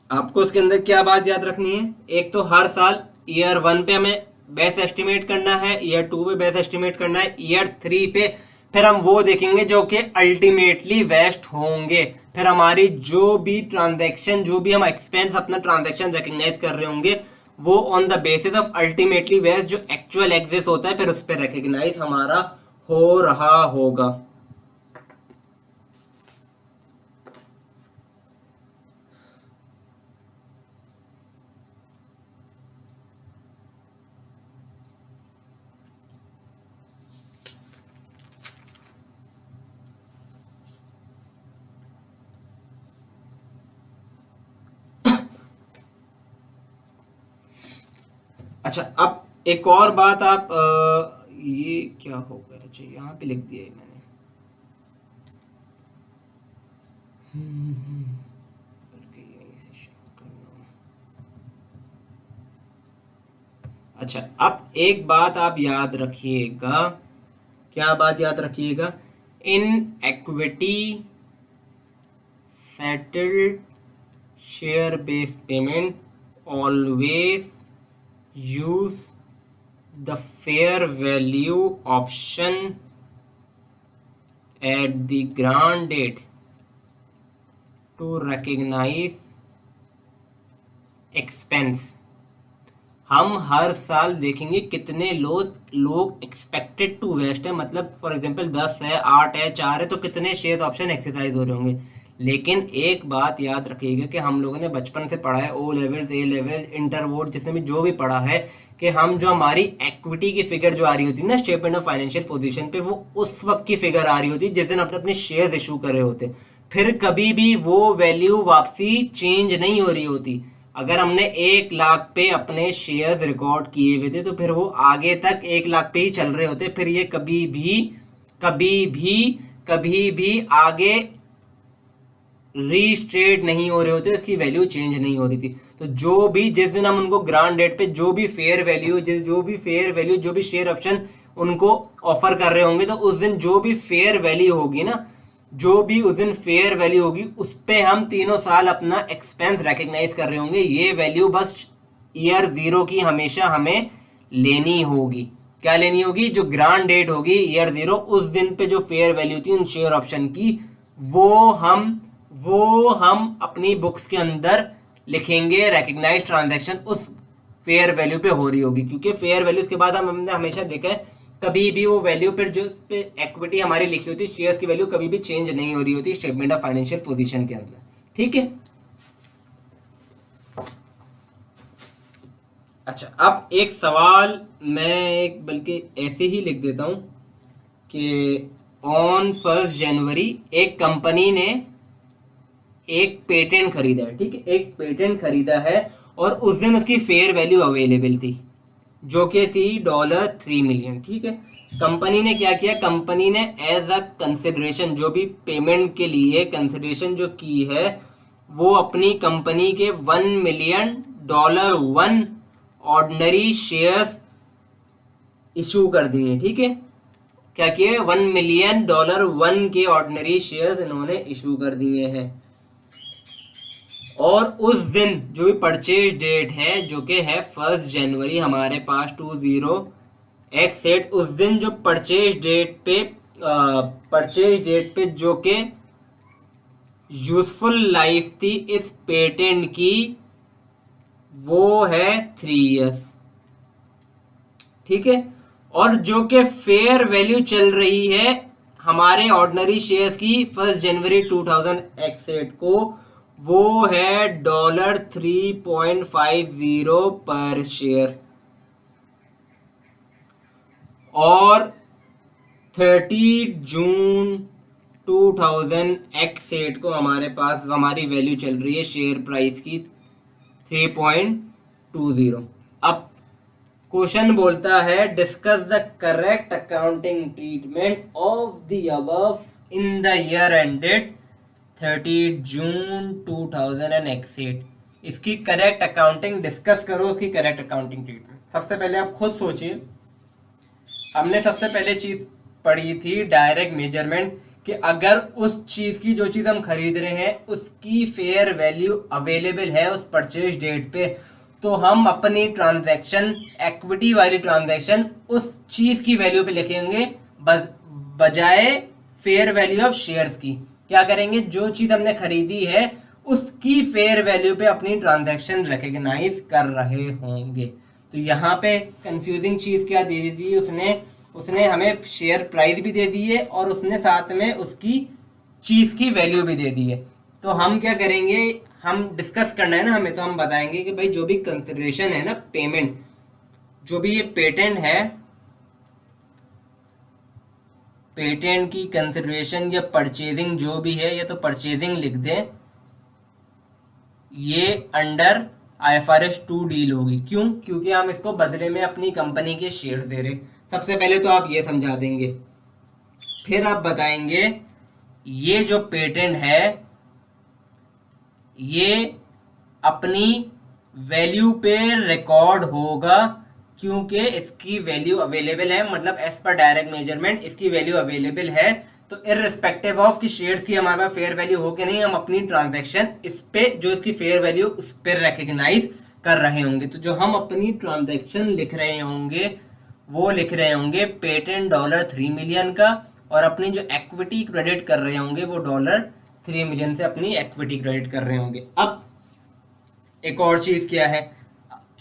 आपको उसके अंदर क्या बात याद रखनी है, एक तो हर साल ईयर 1 पे हमें बेस्ट एस्टिमेट करना है, ईयर 2 पे बेस्ट एस्टिमेट करना है, ईयर 3 पे फिर हम वो देखेंगे जो कि अल्टीमेटली वेस्ट होंगे। फिर हमारी जो भी ट्रांजैक्शन, जो भी हम एक्सपेंस अपना ट्रांजैक्शन रिकग्नाइज कर रहे होंगे, वो on the basis of ultimately vest जो एक्चुअल एग्जिस्ट होता है, फिर उस पर रिकग्नाइज हमारा हो रहा होगा। अच्छा, अब एक और बात, आप ये क्या हो गया, अच्छा यहाँ पे लिख दिया है मैंने। करके यहीं से शुरू करना। अच्छा, अब एक बात आप याद रखिएगा। क्या बात याद रखिएगा? In equity settled share based payment always use the fair value option at the grant date to recognize expense। हम हर साल देखेंगे कितने लोग एक्सपेक्टेड टू वेस्ट है, मतलब फॉर एग्जांपल 10 है, 8 है, 4 है, तो कितने शेयर ऑप्शन एक्सरसाइज हो रहे होंगे। लेकिन एक बात याद रखिएगा कि हम लोगों ने बचपन से पढ़ा है, ओ लेवल, ए लेवल, इंटर बोर्ड, जिसने भी जो भी पढ़ा है, कि हम जो हमारी इक्विटी की फिगर जो आ रही होती है ना स्टेटमेंट ऑफ फाइनेंशियल पोजीशन पे, वो उस वक्त की फिगर आ रही होती है जिस दिन अपने अपने शेयर इशू कर रहे होते। फिर कभी भी वो वैल्यू वापसी चेंज नहीं हो रही होती। अगर हमने 1 लाख पे अपने शेयर रिकॉर्ड किए हुए थे, तो फिर वो आगे तक 1 लाख पे ही चल रहे होते। फिर ये कभी भी आगे रीस्टेट नहीं हो रहे होते, उसकी वैल्यू चेंज नहीं हो रही थी। तो जो भी जिस दिन हम उनको ग्रांट डेट पे जो भी फेयर वैल्यू जो भी शेयर ऑप्शन उनको ऑफर कर रहे होंगे, तो उस दिन जो भी फेयर वैल्यू होगी ना, जो भी उस दिन फेयर वैल्यू होगी, उस पे हम तीनों साल अपना एक्सपेंस रिकग्नाइज कर रहे होंगे। ये वैल्यू बस ईयर जीरो की हमेशा हमें लेनी होगी। क्या लेनी होगी? जो ग्रांट डेट होगी ईयर जीरो, उस दिन पे जो फेयर वैल्यू थी उन शेयर ऑप्शन की, वो हम वो हम अपनी बुक्स के अंदर लिखेंगे। रिकग्नाइज ट्रांजैक्शन उस फेयर वैल्यू पे हो रही होगी, क्योंकि फेयर वैल्यू के बाद हमने हमेशा देखा है कभी भी वो वैल्यू पर जो उस पे इक्विटी हमारी लिखी होती है, शेयर्स की वैल्यू कभी भी चेंज नहीं हो रही होती स्टेटमेंट ऑफ फाइनेंशियल पोजीशन के अंदर। ठीक है। अच्छा, अब एक सवाल मैं एक बल्कि ऐसे ही लिख देता हूं कि ऑन 1 जनवरी एक कंपनी ने एक पेटेंट खरीदा है। ठीक है, एक पेटेंट खरीदा है और उस दिन उसकी फेयर वैल्यू अवेलेबल थी, जो कि थी $3 मिलियन। ठीक है, कंपनी ने क्या किया? कंपनी ने एज अ कंसिडरेशन, जो भी पेमेंट के लिए कंसिडरेशन जो की है, वो अपनी कंपनी के $1 मिलियन 1 ऑर्डिनरी शेयर्स इशू कर दिए। ठीक है, क्या किए? $1 मिलियन 1 के ऑर्डिनरी शेयर्स इन्होंने इशू कर दिए हैं। और उस दिन जो भी परचेज डेट है, जो कि है 1 जनवरी, हमारे पास 20x8, उस दिन जो परचेज डेट पे जो कि यूजफुल लाइफ थी इस पेटेंट की, वो है 3 years। ठीक है, और जो कि फेयर वैल्यू चल रही है हमारे ऑर्डिनरी शेयर्स की 1 जनवरी 2008 को, वो है $3.50 पर शेयर। और 30 जून 2008 को हमारे पास हमारी वैल्यू चल रही है शेयर प्राइस की 3.20। अब क्वेश्चन बोलता है discuss the correct accounting treatment of the above in the year ended 30 जून 2008। इसकी करेक्ट अकाउंटिंग डिस्कस करो, उसकी करेक्ट अकाउंटिंग ट्रीटमेंट। सबसे पहले आप खुद सोचिए, हमने सबसे पहले चीज पढ़ी थी डायरेक्ट मेजरमेंट, कि अगर उस चीज की जो चीज हम खरीद रहे हैं उसकी फेयर वैल्यू अवेलेबल है उस परचेज डेट पे, तो हम अपनी ट्रांजैक्शन, इक्विटी वाली ट्रांजैक्शन, उस चीज की वैल्यू पे लिखेंगे बजाय फेयर वैल्यू ऑफ शेयर्स की। क्या करेंगे? जो चीज हमने खरीदी है उसकी फेयर वैल्यू पे अपनी ट्रांजैक्शन रिकग्नाइज कर रहे होंगे। तो यहाँ पे कंफ्यूजिंग चीज क्या दे दी थी उसने हमें शेयर प्राइस भी दे दी है और उसने साथ में उसकी चीज की वैल्यू भी दे दी है। तो हम क्या करेंगे? हम डिस्कस करना है ना हमें, तो हम बताएंगे कि भाई जो भी कंसिडरेशन है ना, पेमेंट, जो भी ये पेटेंट है, पेटेंट की कंसिडरेशन या परचेजिंग जो भी है, या तो परचेजिंग लिख दें, ये अंडर IFRS 2 डील होगी। क्यों? क्योंकि हम इसको बदले में अपनी कंपनी के शेयर दे रहे। सबसे पहले तो आप ये समझा देंगे, फिर आप बताएंगे ये जो पेटेंट है ये अपनी वैल्यू पे रिकॉर्ड होगा, क्योंकि इसकी वैल्यू अवेलेबल है, मतलब एज पर डायरेक्ट मेजरमेंट इसकी वैल्यू अवेलेबल है। तो इररिस्पेक्टिव ऑफ कि शेयर्स की हमारे पास फेयर वैल्यू हो कि नहीं, हम अपनी ट्रांजैक्शन इस पे जो इसकी फेयर वैल्यू उस पर रिकग्नाइज कर रहे होंगे। तो जो हम अपनी ट्रांजैक्शन लिख रहे होंगे वो लिख रहे होंगे पेटेंट $3 मिलियन का, और अपनी जो इक्विटी क्रेडिट कर रहे होंगे वो $3 मिलियन से अपनी इक्विटी क्रेडिट कर रहे होंगे। अब एक और चीज क्या है,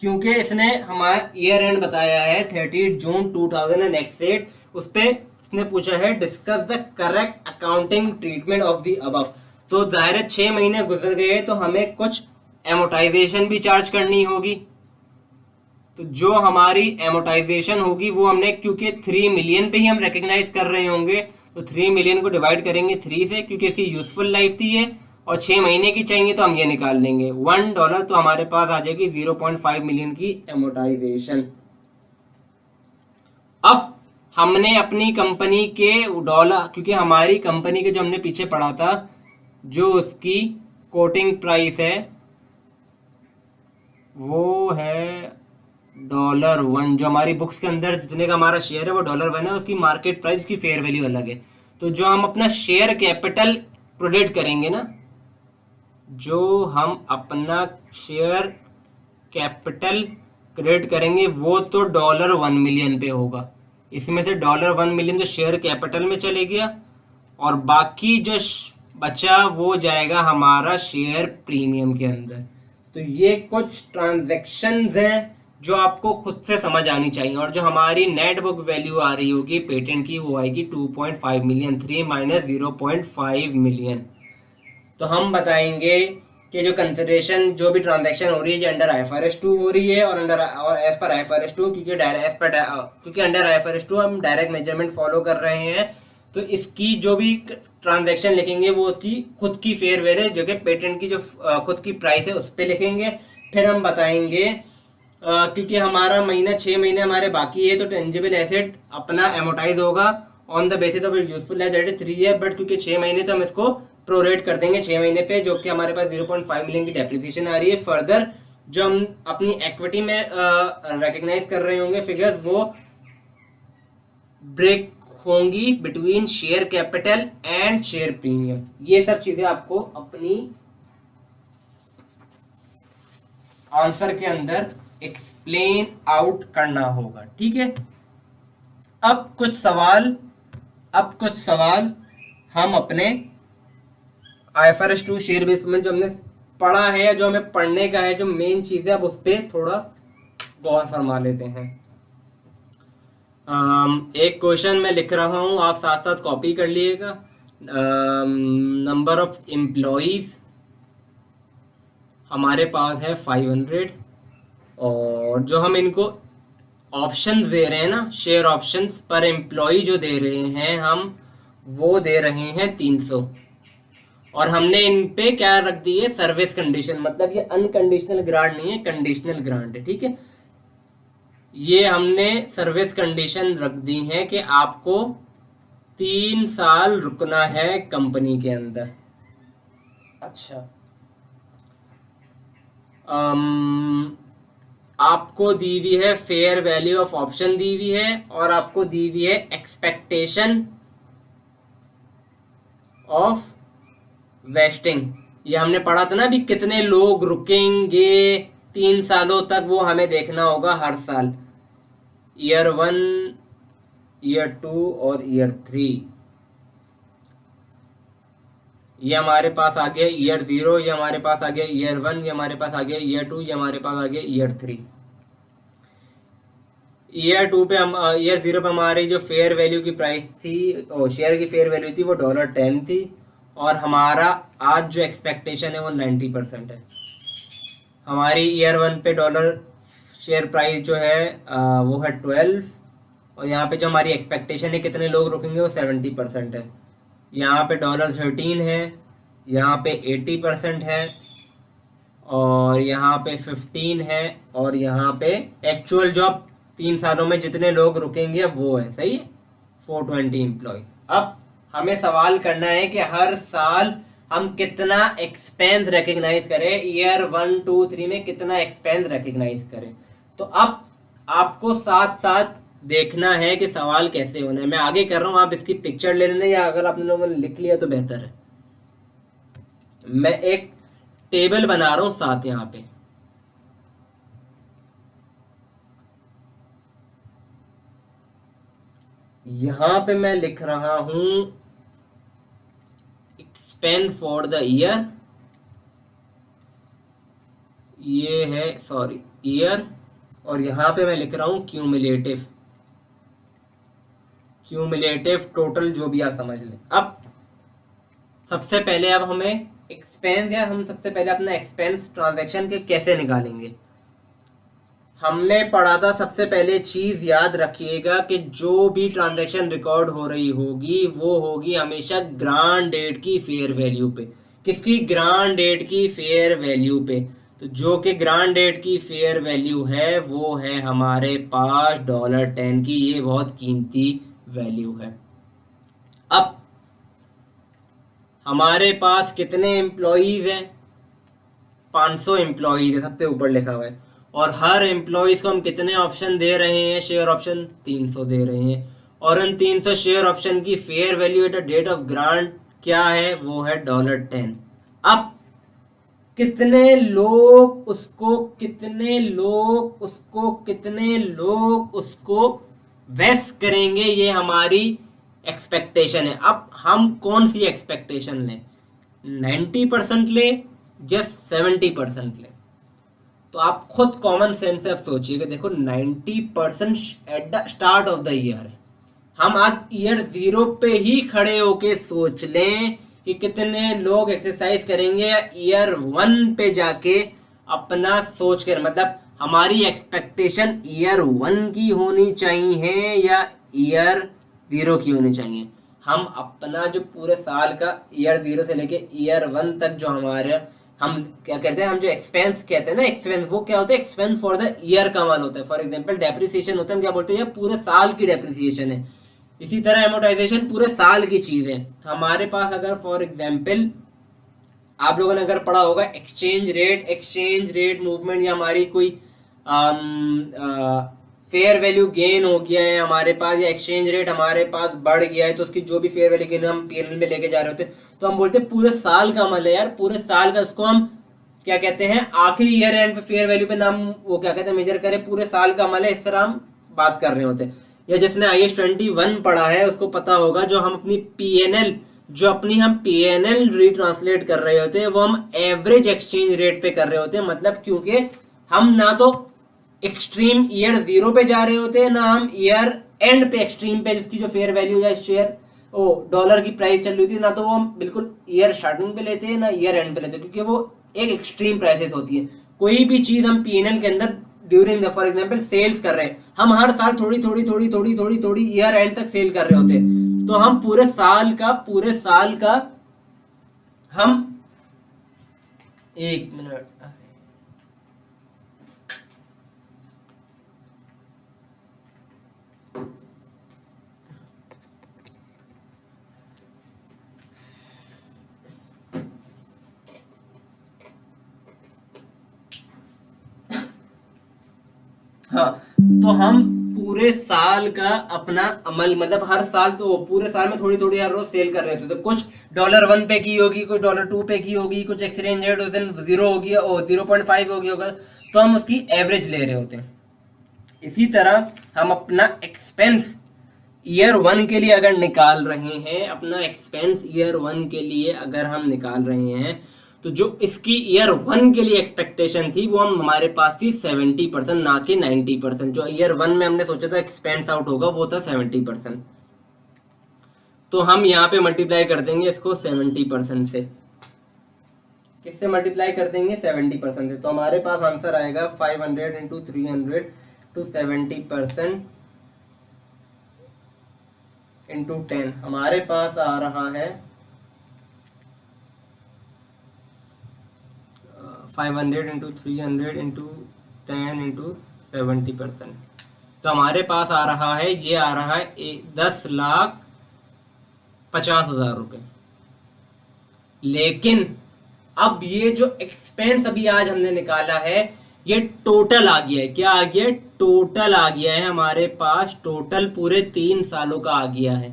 क्योंकि इसने हमारा ईयर एंड बताया है 30 जून 2008, उस पे इसने पूछा है discuss the correct accounting treatment of the above. तो जाहिर 6 महीने गुजर गए तो हमें कुछ एमोटाइजेशन भी चार्ज करनी होगी। तो जो हमारी एमोटाइजेशन होगी वो हमने, क्योंकि 3 मिलियन पे ही हम रिकग्नाइज कर रहे होंगे, तो 3 मिलियन को डिवाइड करेंगे 3 से, क्योंकि इसकी यूजफुल लाइफ थी ये, और 6 महीने की चाहिए तो हम ये निकाल लेंगे $1, तो हमारे पास आ जाएगी 0.5 मिलियन की एमोटाइजेशन। अब हमने अपनी कंपनी के डॉलर, क्योंकि हमारी कंपनी के जो हमने पीछे पढ़ा था जो उसकी कोटिंग प्राइस है वो है $1। जो हमारी बुक्स के अंदर जितने का हमारा शेयर है वो $1 है, उसकी मार्केट प्राइस की फेयर वैल्यू अलग है। तो जो हम अपना शेयर कैपिटल प्रोडेक्ट करेंगे ना, जो हम अपना शेयर कैपिटल क्रेडिट करेंगे वो तो $1 मिलियन पे होगा। इसमें से $1 मिलियन तो शेयर कैपिटल में चले गया, और बाकी जो बचा वो जाएगा हमारा शेयर प्रीमियम के अंदर। तो ये कुछ ट्रांजैक्शंस हैं जो आपको खुद से समझ आनी चाहिए। और जो हमारी नेट बुक वैल्यू आ रही होगी पेटेंट की वो आएगी 2.5 मिलियन, 3 माइनस 0.5 मिलियन। तो हम बताएंगे कि जो कंसिडरेशन जो भी ट्रांजैक्शन हो रही है ये अंडर IFRS 2 हो रही है, और एज पर IFRS 2, क्योंकि अंडर IFRS 2 हम डायरेक्ट मेजरमेंट फॉलो कर रहे हैं। तो इसकी जो भी ट्रांजैक्शन लिखेंगे वो उसकी खुद की फेयर वैल्यू है, जो कि पेटेंट की जो खुद की प्राइस है उस पर लिखेंगे। फिर हम बताएंगे क्योंकि हमारा महीना 6 महीने हमारे बाकी है, तो टेंजिबल एसेट अपना एमोटाइज होगा on the basis of it useful life, that is 3 year. But क्योंकि 6 महीने तो हम इसको प्रोरेट कर देंगे 6 महीने पे, जो कि हमारे पास 0.5 मिलियन की डेप्रिसिएशन आ रही है। फर्दर जो हम अपनी इक्विटी में रिकग्नाइज कर रहे होंगे फिगर्स, वो ब्रेक होंगी between share capital and share premium. ये सब चीजें आपको अपनी आंसर के अंदर एक्सप्लेन आउट करना होगा, ठीक है। अब कुछ सवाल हम अपने IFRS 2 शेयर बेस पेमेंट जो हमने पढ़ा है या जो हमें पढ़ने का है, जो मेन चीज है, अब उस पर थोड़ा गौर फरमा लेते हैं। एक क्वेश्चन मैं लिख रहा हूं, आप साथ साथ कॉपी कर लीजिएगा। नंबर ऑफ एम्प्लॉइज हमारे पास है 500, और जो हम इनको ऑप्शंस दे रहे हैं ना, शेयर ऑप्शंस पर एम्प्लॉय जो दे रहे हैं हम, वो दे रहे हैं 300। और हमने इन पे क्या रख दी है, सर्विस कंडीशन। मतलब ये अनकंडीशनल ग्रांट नहीं है, कंडीशनल ग्रांट है, ठीक है। ये हमने सर्विस कंडीशन रख दी है कि आपको 3 साल रुकना है कंपनी के अंदर। अच्छा, आपको दी हुई है फेयर वैल्यू ऑफ ऑप्शन दी हुई है, और आपको दी हुई है एक्सपेक्टेशन ऑफ वेस्टिंग। ये हमने पढ़ा था ना अभी, कितने लोग रुकेंगे 3 सालों तक, वो हमें देखना होगा हर साल, ईयर 1, ईयर 2 और ईयर 3। ये हमारे पास आ गया ईयर 0, ये हमारे पास आ गया ईयर 1, ये हमारे पास आ गया ईयर 2, ये हमारे पास आ गया ईयर 3। ईयर 2 पे हम ईयर 0 पे हमारी जो फेयर वैल्यू की प्राइस थी, शेयर की फेयर वैल्यू थी, वो $10 थी, और हमारा आज जो एक्सपेक्टेशन है वो 90% है। हमारी ईयर 1 पे डॉलर शेयर प्राइस जो है वो है 12, और यहाँ पे जो हमारी एक्सपेक्टेशन है कितने लोग रुकेंगे वो 70% है। यहाँ पे $13 है, यहाँ पे 80% है, और यहाँ पे 15 है, और यहाँ पे एक्चुअल जॉब 3 सालों में जितने लोग रुकेंगे वो है, सही है, 420 एम्प्लॉयज। अब हमें सवाल करना है कि हर साल हम कितना एक्सपेंस रिकग्नाइज करें, ईयर 1, 2, 3 में कितना एक्सपेंस रिकग्नाइज करें। तो अब आपको साथ साथ देखना है कि सवाल कैसे होना है। मैं आगे कर रहा हूं, आप इसकी पिक्चर ले लेना, या अगर आपने लोगों ने लिख लिया तो बेहतर है। मैं एक टेबल बना रहा हूं साथ यहां पे। यहां पे मैं लिख रहा हूं एक्सपेंस फॉर द ईयर, ये है सॉरी ईयर, और यहां पे मैं लिख रहा हूं क्यूमुलेटिव टोटल, जो भी आप समझ लें। अब सबसे पहले अब हमें एक्सपेंस, या हम सबसे पहले अपना एक्सपेंस ट्रांजैक्शन के कैसे निकालेंगे। हमने पढ़ा था, सबसे पहले चीज याद रखिएगा कि जो भी ट्रांजैक्शन रिकॉर्ड हो रही होगी वो होगी हमेशा ग्रांड डेट की फेयर वैल्यू पे। किसकी? ग्रांड डेट की फेयर वैल्यू पे। तो जो कि ग्रांड डेट की फेयर वैल्यू है वो है हमारे पास $10 की। ये बहुत कीमती वैल्यू है। अब हमारे पास कितने एम्प्लॉयज हैं, 500 एम्प्लॉयज है, सबसे ऊपर लिखा हुआ है। और हर एम्प्लॉयज को हम कितने ऑप्शन दे रहे हैं, शेयर ऑप्शन 300 दे रहे हैं। और उन 300 शेयर ऑप्शन की fair value at date of grant क्या है, वो है $10। अब कितने लोग उसको, कितने लोग उसको, कितने लोग उसको वेस्ट करेंगे, ये हमारी एक्सपेक्टेशन है। अब हम कौन सी एक्सपेक्टेशन लें, 90% ले या 70% ले? तो आप खुद कॉमन सेंस से आप सोचिए कि देखो 90% at the start of the year है। हम आज ईयर 0 पे ही खड़े होके सोच लें कि कितने लोग एक्सरसाइज करेंगे, या ईयर 1 पे जाके अपना सोच कर, मतलब हमारी एक्सपेक्टेशन ईयर 1 की होनी चाहिए या ईयर 0 की होनी चाहिए। हम अपना जो पूरे साल का ईयर 0 से लेके ईयर 1 तक जो हमारे, हम क्या कहते हैं, हम जो एक्सपेंस कहते हैं ना, एक्सपेंस, वो क्या होता है, एक्सपेंस फॉर द ईयर का मान होता है। फॉर एग्जांपल डेप्रिसिएशन होता है, हम क्या बोलते हैं, ये पूरे साल की डेप्रिसिएशन है। इसी तरह एमोटाइजेशन पूरे साल की चीज है। हमारे पास अगर फॉर एग्जांपल आप लोगों ने अगर पढ़ा होगा एक्सचेंज रेट मूवमेंट, या हमारी कोई फेयर वैल्यू गेन हो गया है हमारे पास, या एक्सचेंज रेट हमारे पास बढ़ गया है, तो उसकी जो भी फेयर वैल्यू गेन हम पीएनएल में लेके जा रहे होते हैं, तो हम बोलते हैं पूरे साल का अमल है यार, पूरे साल का। उसको हम क्या कहते हैं, आखिरी ईयर एंड पे फेयर वैल्यू पे नाम वो क्या कहते हैं, मेजर करें, पूरे साल का अमल है, इस तरह हम बात कर रहे होते हैं। या जिसने IAS 21 पढ़ा है उसको पता होगा, जो हम अपनी पीएनएल, जो अपनी हम पीएनएल रिट्रांसलेट कर रहे होते हैं, वो हम एवरेज एक्सचेंज रेट पे कर रहे होते हैं। मतलब क्योंकि हम ना तो एक्सट्रीम ईयर 0 पे जा रहे होते हैं, ना हम ईयर एंड पे एक्सट्रीम पे, जिसकी जो फेयर वैल्यू या शेयर ओ डॉलर की प्राइस चल रही थी, ना तो वो हम बिल्कुल ईयर स्टार्टिंग पे लेते हैं, ना ईयर एंड पे लेते हैं, क्योंकि वो एक एक्सट्रीम प्राइसेस होती है। कोई भी चीज हम पीएनएल के अंदर during the, for example sales कर रहे हैं, हम हर साल थोड़ी थोड़ी थोड़ी थोड़ी थोड़ी थोड़ी ईयर एंड तक सेल कर रहे होते हैं। तो हम पूरे साल का हम, एक मिनट, हाँ, तो हम पूरे साल का अपना अमल, मतलब हर साल, तो पूरे साल में थोड़ी थोड़ी हर रोज सेल कर रहे थे। तो कुछ $1 पे की होगी, कुछ $2 पे की होगी, कुछ एक्सचेंज रेट उस दिन 0 होगी और 0.5 हो गया होगा, तो हम उसकी एवरेज ले रहे होते हैं। इसी तरह हम अपना एक्सपेंस ईयर 1 के लिए अगर निकाल रहे हैं, अपना एक्सपेंस ईयर 1 के लिए अगर हम निकाल रहे हैं, तो जो इसकी ईयर 1 के लिए एक्सपेक्टेशन थी वो हम, हमारे पास थी 70%, ना कि 90%। जो ईयर 1 में हमने सोचा था एक्सपेंस आउट होगा, वो था 70%। तो हम यहाँ पे मल्टीप्लाई कर देंगे इसको 70% से। किससे मल्टीप्लाई कर देंगे, 70% से। तो हमारे पास आंसर आएगा 500 इंटू 300 टू 70% इंटू 10। हमारे पास आ रहा है 500 इंटू 300 इंटू 10 इंटू 70%। तो हमारे पास आ रहा है, ये आ रहा है 10,50,000 रुपये। लेकिन अब ये जो एक्सपेंस अभी आज हमने निकाला है, ये टोटल आ गया है। क्या आ गया है, टोटल आ गया है हमारे पास, टोटल पूरे 3 सालों का आ गया है।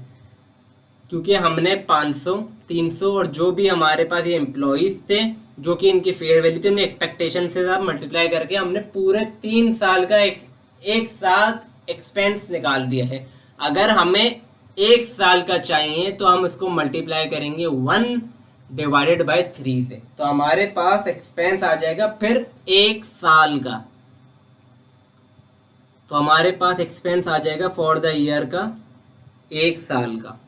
क्योंकि हमने 500, 300 और जो भी हमारे पास ये एम्प्लॉइज थे, जो कि इनकी फेयर वैल्यू थी, एक्सपेक्टेशन से सब मल्टीप्लाई करके हमने पूरे 3 साल का एक साथ एक्सपेंस निकाल दिया है। अगर हमें 1 साल का चाहिए तो हम इसको मल्टीप्लाई करेंगे 1 डिवाइडेड बाय 3 से, तो हमारे पास एक्सपेंस आ जाएगा फिर 1 साल का। तो हमारे पास एक्सपेंस आ जाएगा फॉर द ईयर का 1 साल का।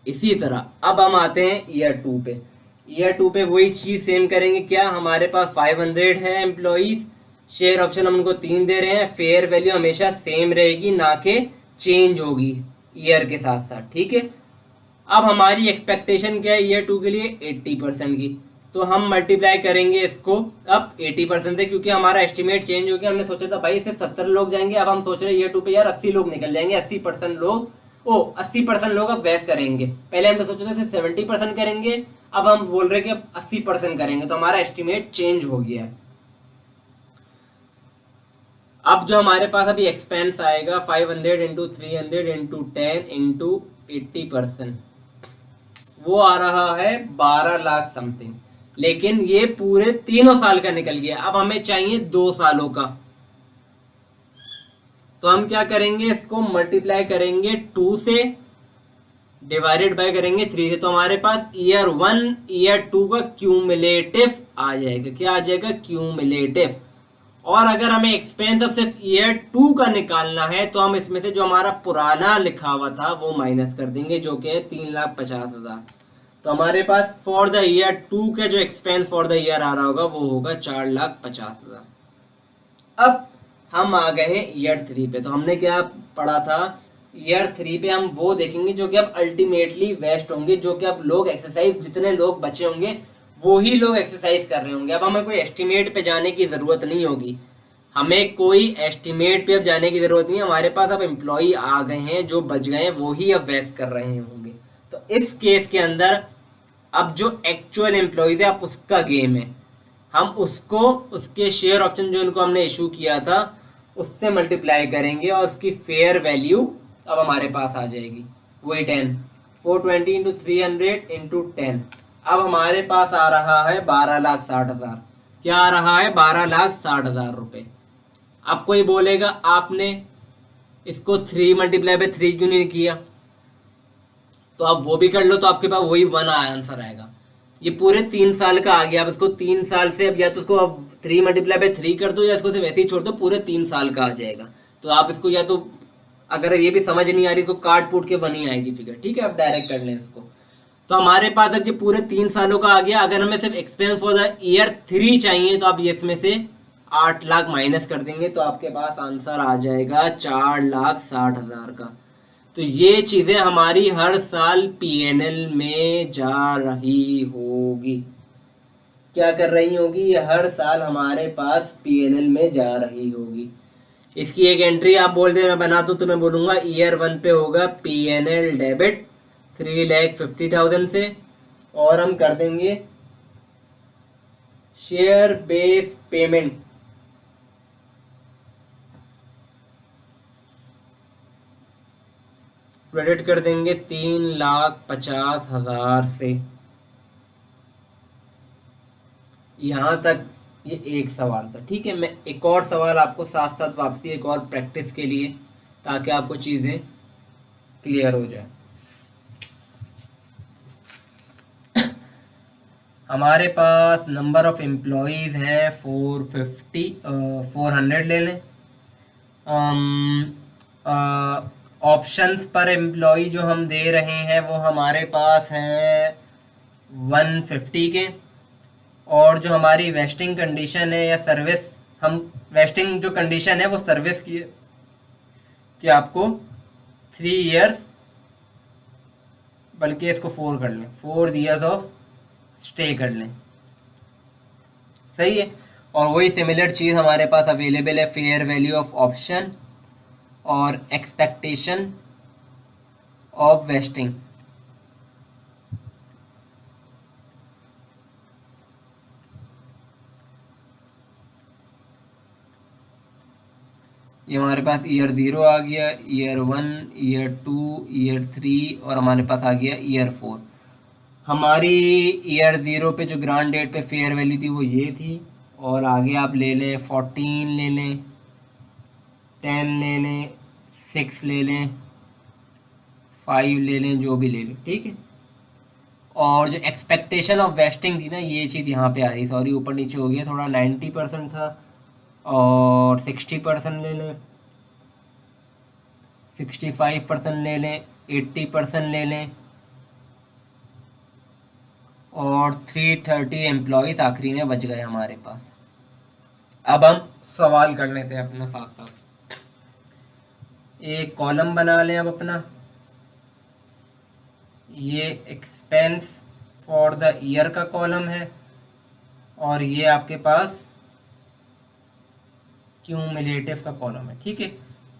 इसी तरह अब हम आते हैं ईयर 2 पे। ईयर 2 पे वही चीज सेम करेंगे। क्या, हमारे पास 500 है एम्प्लॉइज, शेयर ऑप्शन हम उनको 3 दे रहे हैं, फेयर वैल्यू हमेशा सेम रहेगी, ना कि चेंज होगी ईयर के साथ साथ, ठीक है। अब हमारी एक्सपेक्टेशन क्या है ईयर 2 के लिए, 80% की। तो हम मल्टीप्लाई करेंगे इसको अब 80% से, क्योंकि हमारा एस्टिमेट चेंज हो गया। हमने सोचा था भाई इसे 70 लोग जाएंगे, अब हम सोच रहे हैं ईयर 2 पे यार 80 लोग निकल जाएंगे, 80% लोग ओ 80% लोग अब वेस्ट करेंगे, पहले हम तो सोच रहे थे 70% करेंगे, अब हम बोल रहे हैं कि अब 80% करेंगे, तो हमारा एस्टिमेट चेंज हो गया है। अब जो हमारे पास अभी एक्सपेंस आएगा 500 इंटू 300 इंटू 10 इंटू 80%, वो आ रहा है 12 लाख समथिंग। लेकिन ये पूरे तीनों साल का निकल गया, अब हमें चाहिए 2 सालों का। तो हम क्या करेंगे, इसको मल्टीप्लाई करेंगे 2 से, डिवाइडेड बाय करेंगे 3 से, तो हमारे पास ईयर 1 ईयर 2 का क्यूमुलेटिव आ जाएगा। क्या आ जाएगा? क्यूमुलेटिव। और अगर हमें एक्सपेंस अब सिर्फ ईयर 2 का निकालना है तो हम इसमें से जो हमारा पुराना लिखा हुआ था वो माइनस कर देंगे, जो कि है 3,50,000। तो हमारे पास फॉर द ईयर 2 का जो एक्सपेंस फॉर द ईयर आ रहा होगा वो होगा 4,50,000। अब हम आ गए हैं ईयर 3 पे। तो हमने क्या पढ़ा था, ईयर 3 पे हम वो देखेंगे जो कि अब अल्टीमेटली वेस्ट होंगे, जो कि अब लोग एक्सरसाइज, जितने लोग बचे होंगे वो ही लोग एक्सरसाइज कर रहे होंगे। अब हमें कोई एस्टिमेट पे जाने की ज़रूरत नहीं होगी, हमें कोई एस्टिमेट पे अब जाने की ज़रूरत नहीं है। हमारे पास अब एम्प्लॉई आ गए हैं, जो बच गए हैं वो ही अब वेस्ट कर रहे होंगे। तो इस केस के अंदर अब जो एक्चुअल एम्प्लॉयज है अब उसका गेम है, हम उसको उसके शेयर ऑप्शन जो इनको हमने इशू किया था उससे मल्टीप्लाई करेंगे और उसकी फेयर वैल्यू अब हमारे पास आ जाएगी, वही 10, 420 इंटू 300 इंटू 10। अब हमारे पास आ रहा है 12,60,000। क्या आ रहा है? 12,60,000 रुपये। अब कोई बोलेगा आपने इसको 3 × 3 क्यों नहीं किया, तो आप वो भी कर लो, तो आपके पास वही 1 आंसर आएगा। ये पूरे 3 साल का आ गया। अब इसको 3 साल से, अब या तो उसको अब 3 × 3 कर दो या इसको सिर्फ वैसे ही छोड़ दो, पूरे 3 साल का आ जाएगा। तो आप इसको या तो, अगर ये भी समझ नहीं आ रही, इसको काट पूट के 1 ही आएगी फिगर, ठीक है, आप डायरेक्ट कर लें इसको। तो हमारे पास अब ये पूरे 3 सालों का आ गया। अगर हमें सिर्फ एक्सपेंस फॉर द ईयर 3 चाहिए तो आप ये इसमें से 8 लाख माइनस कर देंगे, तो आपके पास आंसर आ जाएगा 4,60,000 का। तो ये चीजें हमारी हर साल पीएनएल में जा रही होगी। क्या कर रही होगी? ये हर साल हमारे पास पीएनएल में जा रही होगी। इसकी एक एंट्री आप बोल दे, मैं बना दूं, तो मैं बोलूंगा ईयर 1 पे होगा पीएनएल डेबिट 3,50,000 से, और हम कर देंगे शेयर बेस पेमेंट क्रेडिट कर देंगे 3,50,000 से। यहां तक ये एक सवाल था, ठीक है। मैं एक और सवाल आपको साथ साथ वापसी, एक और प्रैक्टिस के लिए, ताकि आपको चीजें क्लियर हो जाए। हमारे पास नंबर ऑफ एम्प्लॉयज है 400 ले लें। ऑप्शंस पर एम्प्लॉय जो हम दे रहे हैं वो हमारे पास हैं 150 के, और जो हमारी वेस्टिंग कंडीशन है या सर्विस, हम वेस्टिंग जो कंडीशन है वो सर्विस की है कि आपको 3 इयर्स, बल्कि इसको 4 कर लें, 4 इयर्स ऑफ स्टे कर लें, सही है। और वही सिमिलर चीज़ हमारे पास अवेलेबल है, फेयर वैल्यू ऑफ ऑप्शन और एक्सपेक्टेशन ऑफ वेस्टिंग। ये हमारे पास ईयर 0 आ गया, ईयर 1, ईयर 2, ईयर 3, और हमारे पास आ गया ईयर 4। हमारी ईयर 0 पे जो ग्रांड डेट पे फेयर वैल्यू थी वो ये थी, और आगे आप ले लें 14 ले लें, 10 ले लें, 6 ले लें, 5 ले लें, जो भी ले लें, ठीक है। और जो एक्सपेक्टेशन ऑफ वेस्टिंग थी ना, ये चीज़ यहाँ पे आ रही, सॉरी ऊपर नीचे हो गया थोड़ा, 90% था, और 60% ले लें, 65% ले लें, 80% ले लें, और 330 एम्प्लॉयज़ आखिरी में बच गए हमारे पास। अब हम सवाल कर लेते हैं अपना साथ साथ। एक कॉलम बना लें अब अपना, ये एक्सपेंस फॉर द ईयर का कॉलम है, और ये आपके पास क्यूमुलेटिव का कॉलम है, ठीक है।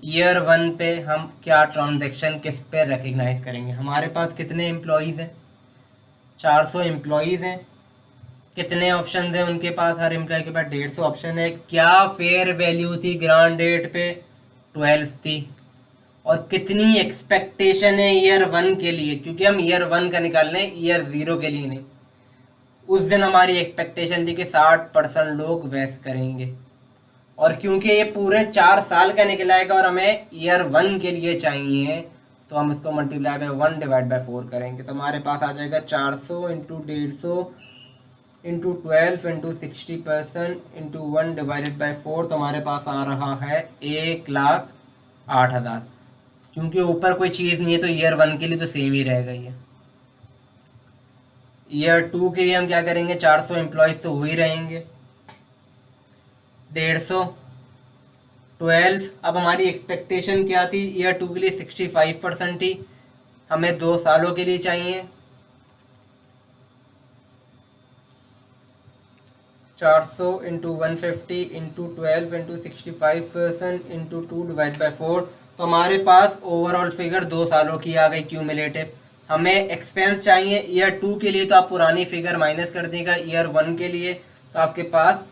ईयर 1 पे हम क्या ट्रांजैक्शन किस पे रिकग्नाइज करेंगे? हमारे पास कितने एम्प्लॉयज़ हैं? 400 एम्प्लॉयज़ हैं। कितने ऑप्शन हैं उनके पास? हर एम्प्लॉय के पास 150 ऑप्शन है। क्या फेयर वैल्यू थी ग्रांड डेट पे? 12 थी। और कितनी एक्सपेक्टेशन है ईयर 1 के लिए, क्योंकि हम ईयर 1 का निकाल रहे हैं, ईयर 0 के लिए नहीं। उस दिन हमारी एक्सपेक्टेशन थी कि 60% लोग वैस करेंगे, और क्योंकि ये पूरे 4 साल का निकलाएगा और हमें ईयर 1 के लिए चाहिए, तो हम इसको मल्टीप्लाई बाय 1 डिवाइड बाय 4 करेंगे, तो हमारे पास आ जाएगा 400 into 150 into 12 into 60% into 1 divided by 4, तो हमारे पास आ रहा है 1,08,000। क्योंकि ऊपर कोई चीज़ नहीं है तो ईयर 1 के लिए तो सेम ही रहेगा ये। ईयर 2 के लिए हम क्या करेंगे? 400 एम्प्लॉयज़ तो हो ही रहेंगे, 150 12। अब हमारी एक्सपेक्टेशन क्या थी ईयर 2 के लिए? 65% थी। हमें 2 सालों के लिए चाहिए, 400 into 150 into 12 into 65% into 2 divide by 4, तो हमारे पास ओवरऑल फिगर 2 सालों की आ गई क्यूमुलेटिव। हमें एक्सपेंस चाहिए ईयर 2 के लिए, तो आप पुरानी फिगर माइनस कर देगा ईयर 1 के लिए, तो आपके पास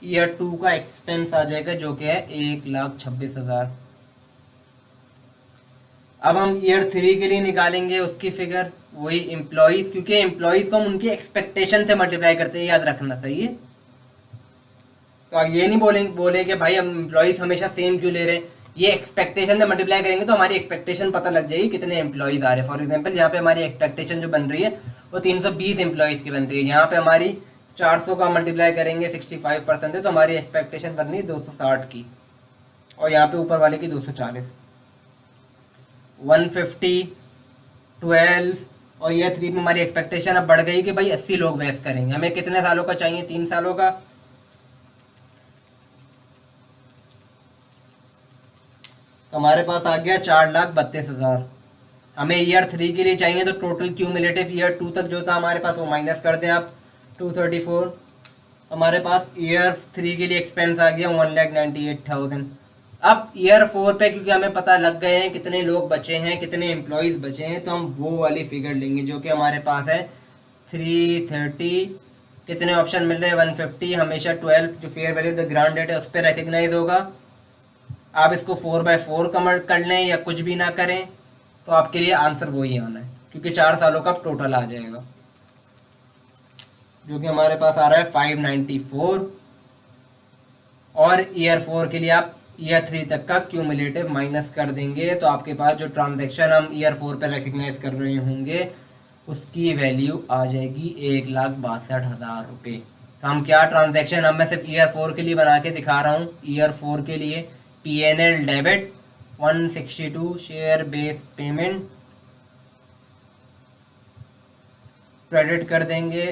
ईयर 2 का एक्सपेंस आ जाएगा जो कि है 1,26,000। अब हम ईयर 3 के लिए निकालेंगे उसकी फिगर, वही एम्प्लॉयज़, क्योंकि एम्प्लॉयज़ को हम उनकी एक्सपेक्टेशन से मल्टीप्लाई करते हैं, याद रखना। सही है? तो आप ये नहीं बोले कि भाई हम एम्प्लॉयज़ हमेशा सेम क्यों ले रहे हैं। ये एक्सपेक्टेशन से मल्टीप्लाई करेंगे तो हमारी एक्सपेक्टेशन पता लग जाएगी कितने एम्प्लॉयज़ आ रहे हैं। फॉर एग्जांपल यहाँ पे हमारी एक्सपेक्टेशन जो बन रही है वो 320 एम्प्लॉयज़ की बन रही है। यहाँ पे हमारी 400 का मल्टीप्लाई करेंगे 65% है, तो हमारी एक्सपेक्टेशन बन रही है 260 की, और यहाँ पे ऊपर वाले की 240। 150 12 और ईयर 3 में हमारी एक्सपेक्टेशन अब बढ़ गई कि भाई 80 लोग वेस्ट करेंगे। हमें कितने सालों का चाहिए? 3 सालों का। तो हमारे पास आ गया 4,32,000। हमें ईयर 3 के लिए चाहिए, तो टोटल क्यूमुलेटिव ईयर 2 तक जो था हमारे पास वो माइनस कर दें आप, 234। तो हमारे पास ईयर 3 के लिए एक्सपेंस आ गया 1,98,000। अब ईयर 4 पे क्योंकि हमें पता लग गए हैं कितने लोग बचे हैं, कितने एम्प्लॉयज़ बचे हैं, तो हम वो वाली फिगर लेंगे जो कि हमारे पास है 330। कितने ऑप्शन मिल रहे हैं? 150। हमेशा 12 जो fair value the grant date है उस पर रिकग्नाइज होगा। आप इसको 4/4 कन्वर्ट कर लें या कुछ भी ना करें, तो आपके लिए आंसर वही आना है, क्योंकि 4 सालों का टोटल आ जाएगा जो कि हमारे पास आ रहा है 594। और ईयर 4 के लिए आप ईयर 3 तक का क्यूमुलेटिव माइनस कर देंगे, तो आपके पास जो ट्रांजैक्शन हम ईयर 4 पर रिकग्नाइज कर रहे होंगे उसकी वैल्यू आ जाएगी 1,62,000 रुपये। तो हम क्या ट्रांजैक्शन, अब मैं सिर्फ ईयर 4 के लिए बना के दिखा रहा हूँ। ईयर 4 के लिए PNL debit 162 share base payment credit कर देंगे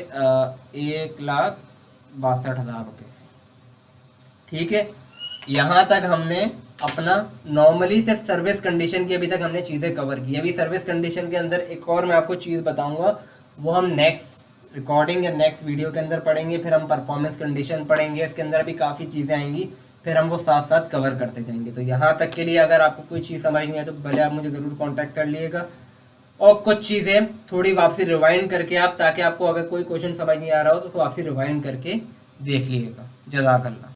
1,62,000 रुपये से। ठीक है, यहाँ तक हमने अपना नॉर्मली सिर्फ सर्विस कंडीशन की अभी तक हमने चीज़ें कवर की। अभी सर्विस कंडीशन के अंदर एक और मैं आपको चीज़ बताऊंगा, वो हम नेक्स्ट रिकॉर्डिंग या नेक्स्ट वीडियो के अंदर पढ़ेंगे। फिर हम परफॉर्मेंस कंडीशन पढ़ेंगे, इसके अंदर भी काफ़ी चीज़ें आएंगी, फिर हम वो साथ साथ कवर करते जाएंगे। तो यहाँ तक के लिए अगर आपको कोई चीज़ समझ नहीं आए तो भले आप मुझे ज़रूर कॉन्टैक्ट कर लीजिएगा, और कुछ चीज़ें थोड़ी वापसी रिवाइंड करके आप, ताकि आपको अगर कोई क्वेश्चन समझ नहीं आ रहा हो तो वापसी रिवाइंड करके देख लीजिएगा। जज़ाकल्लाह।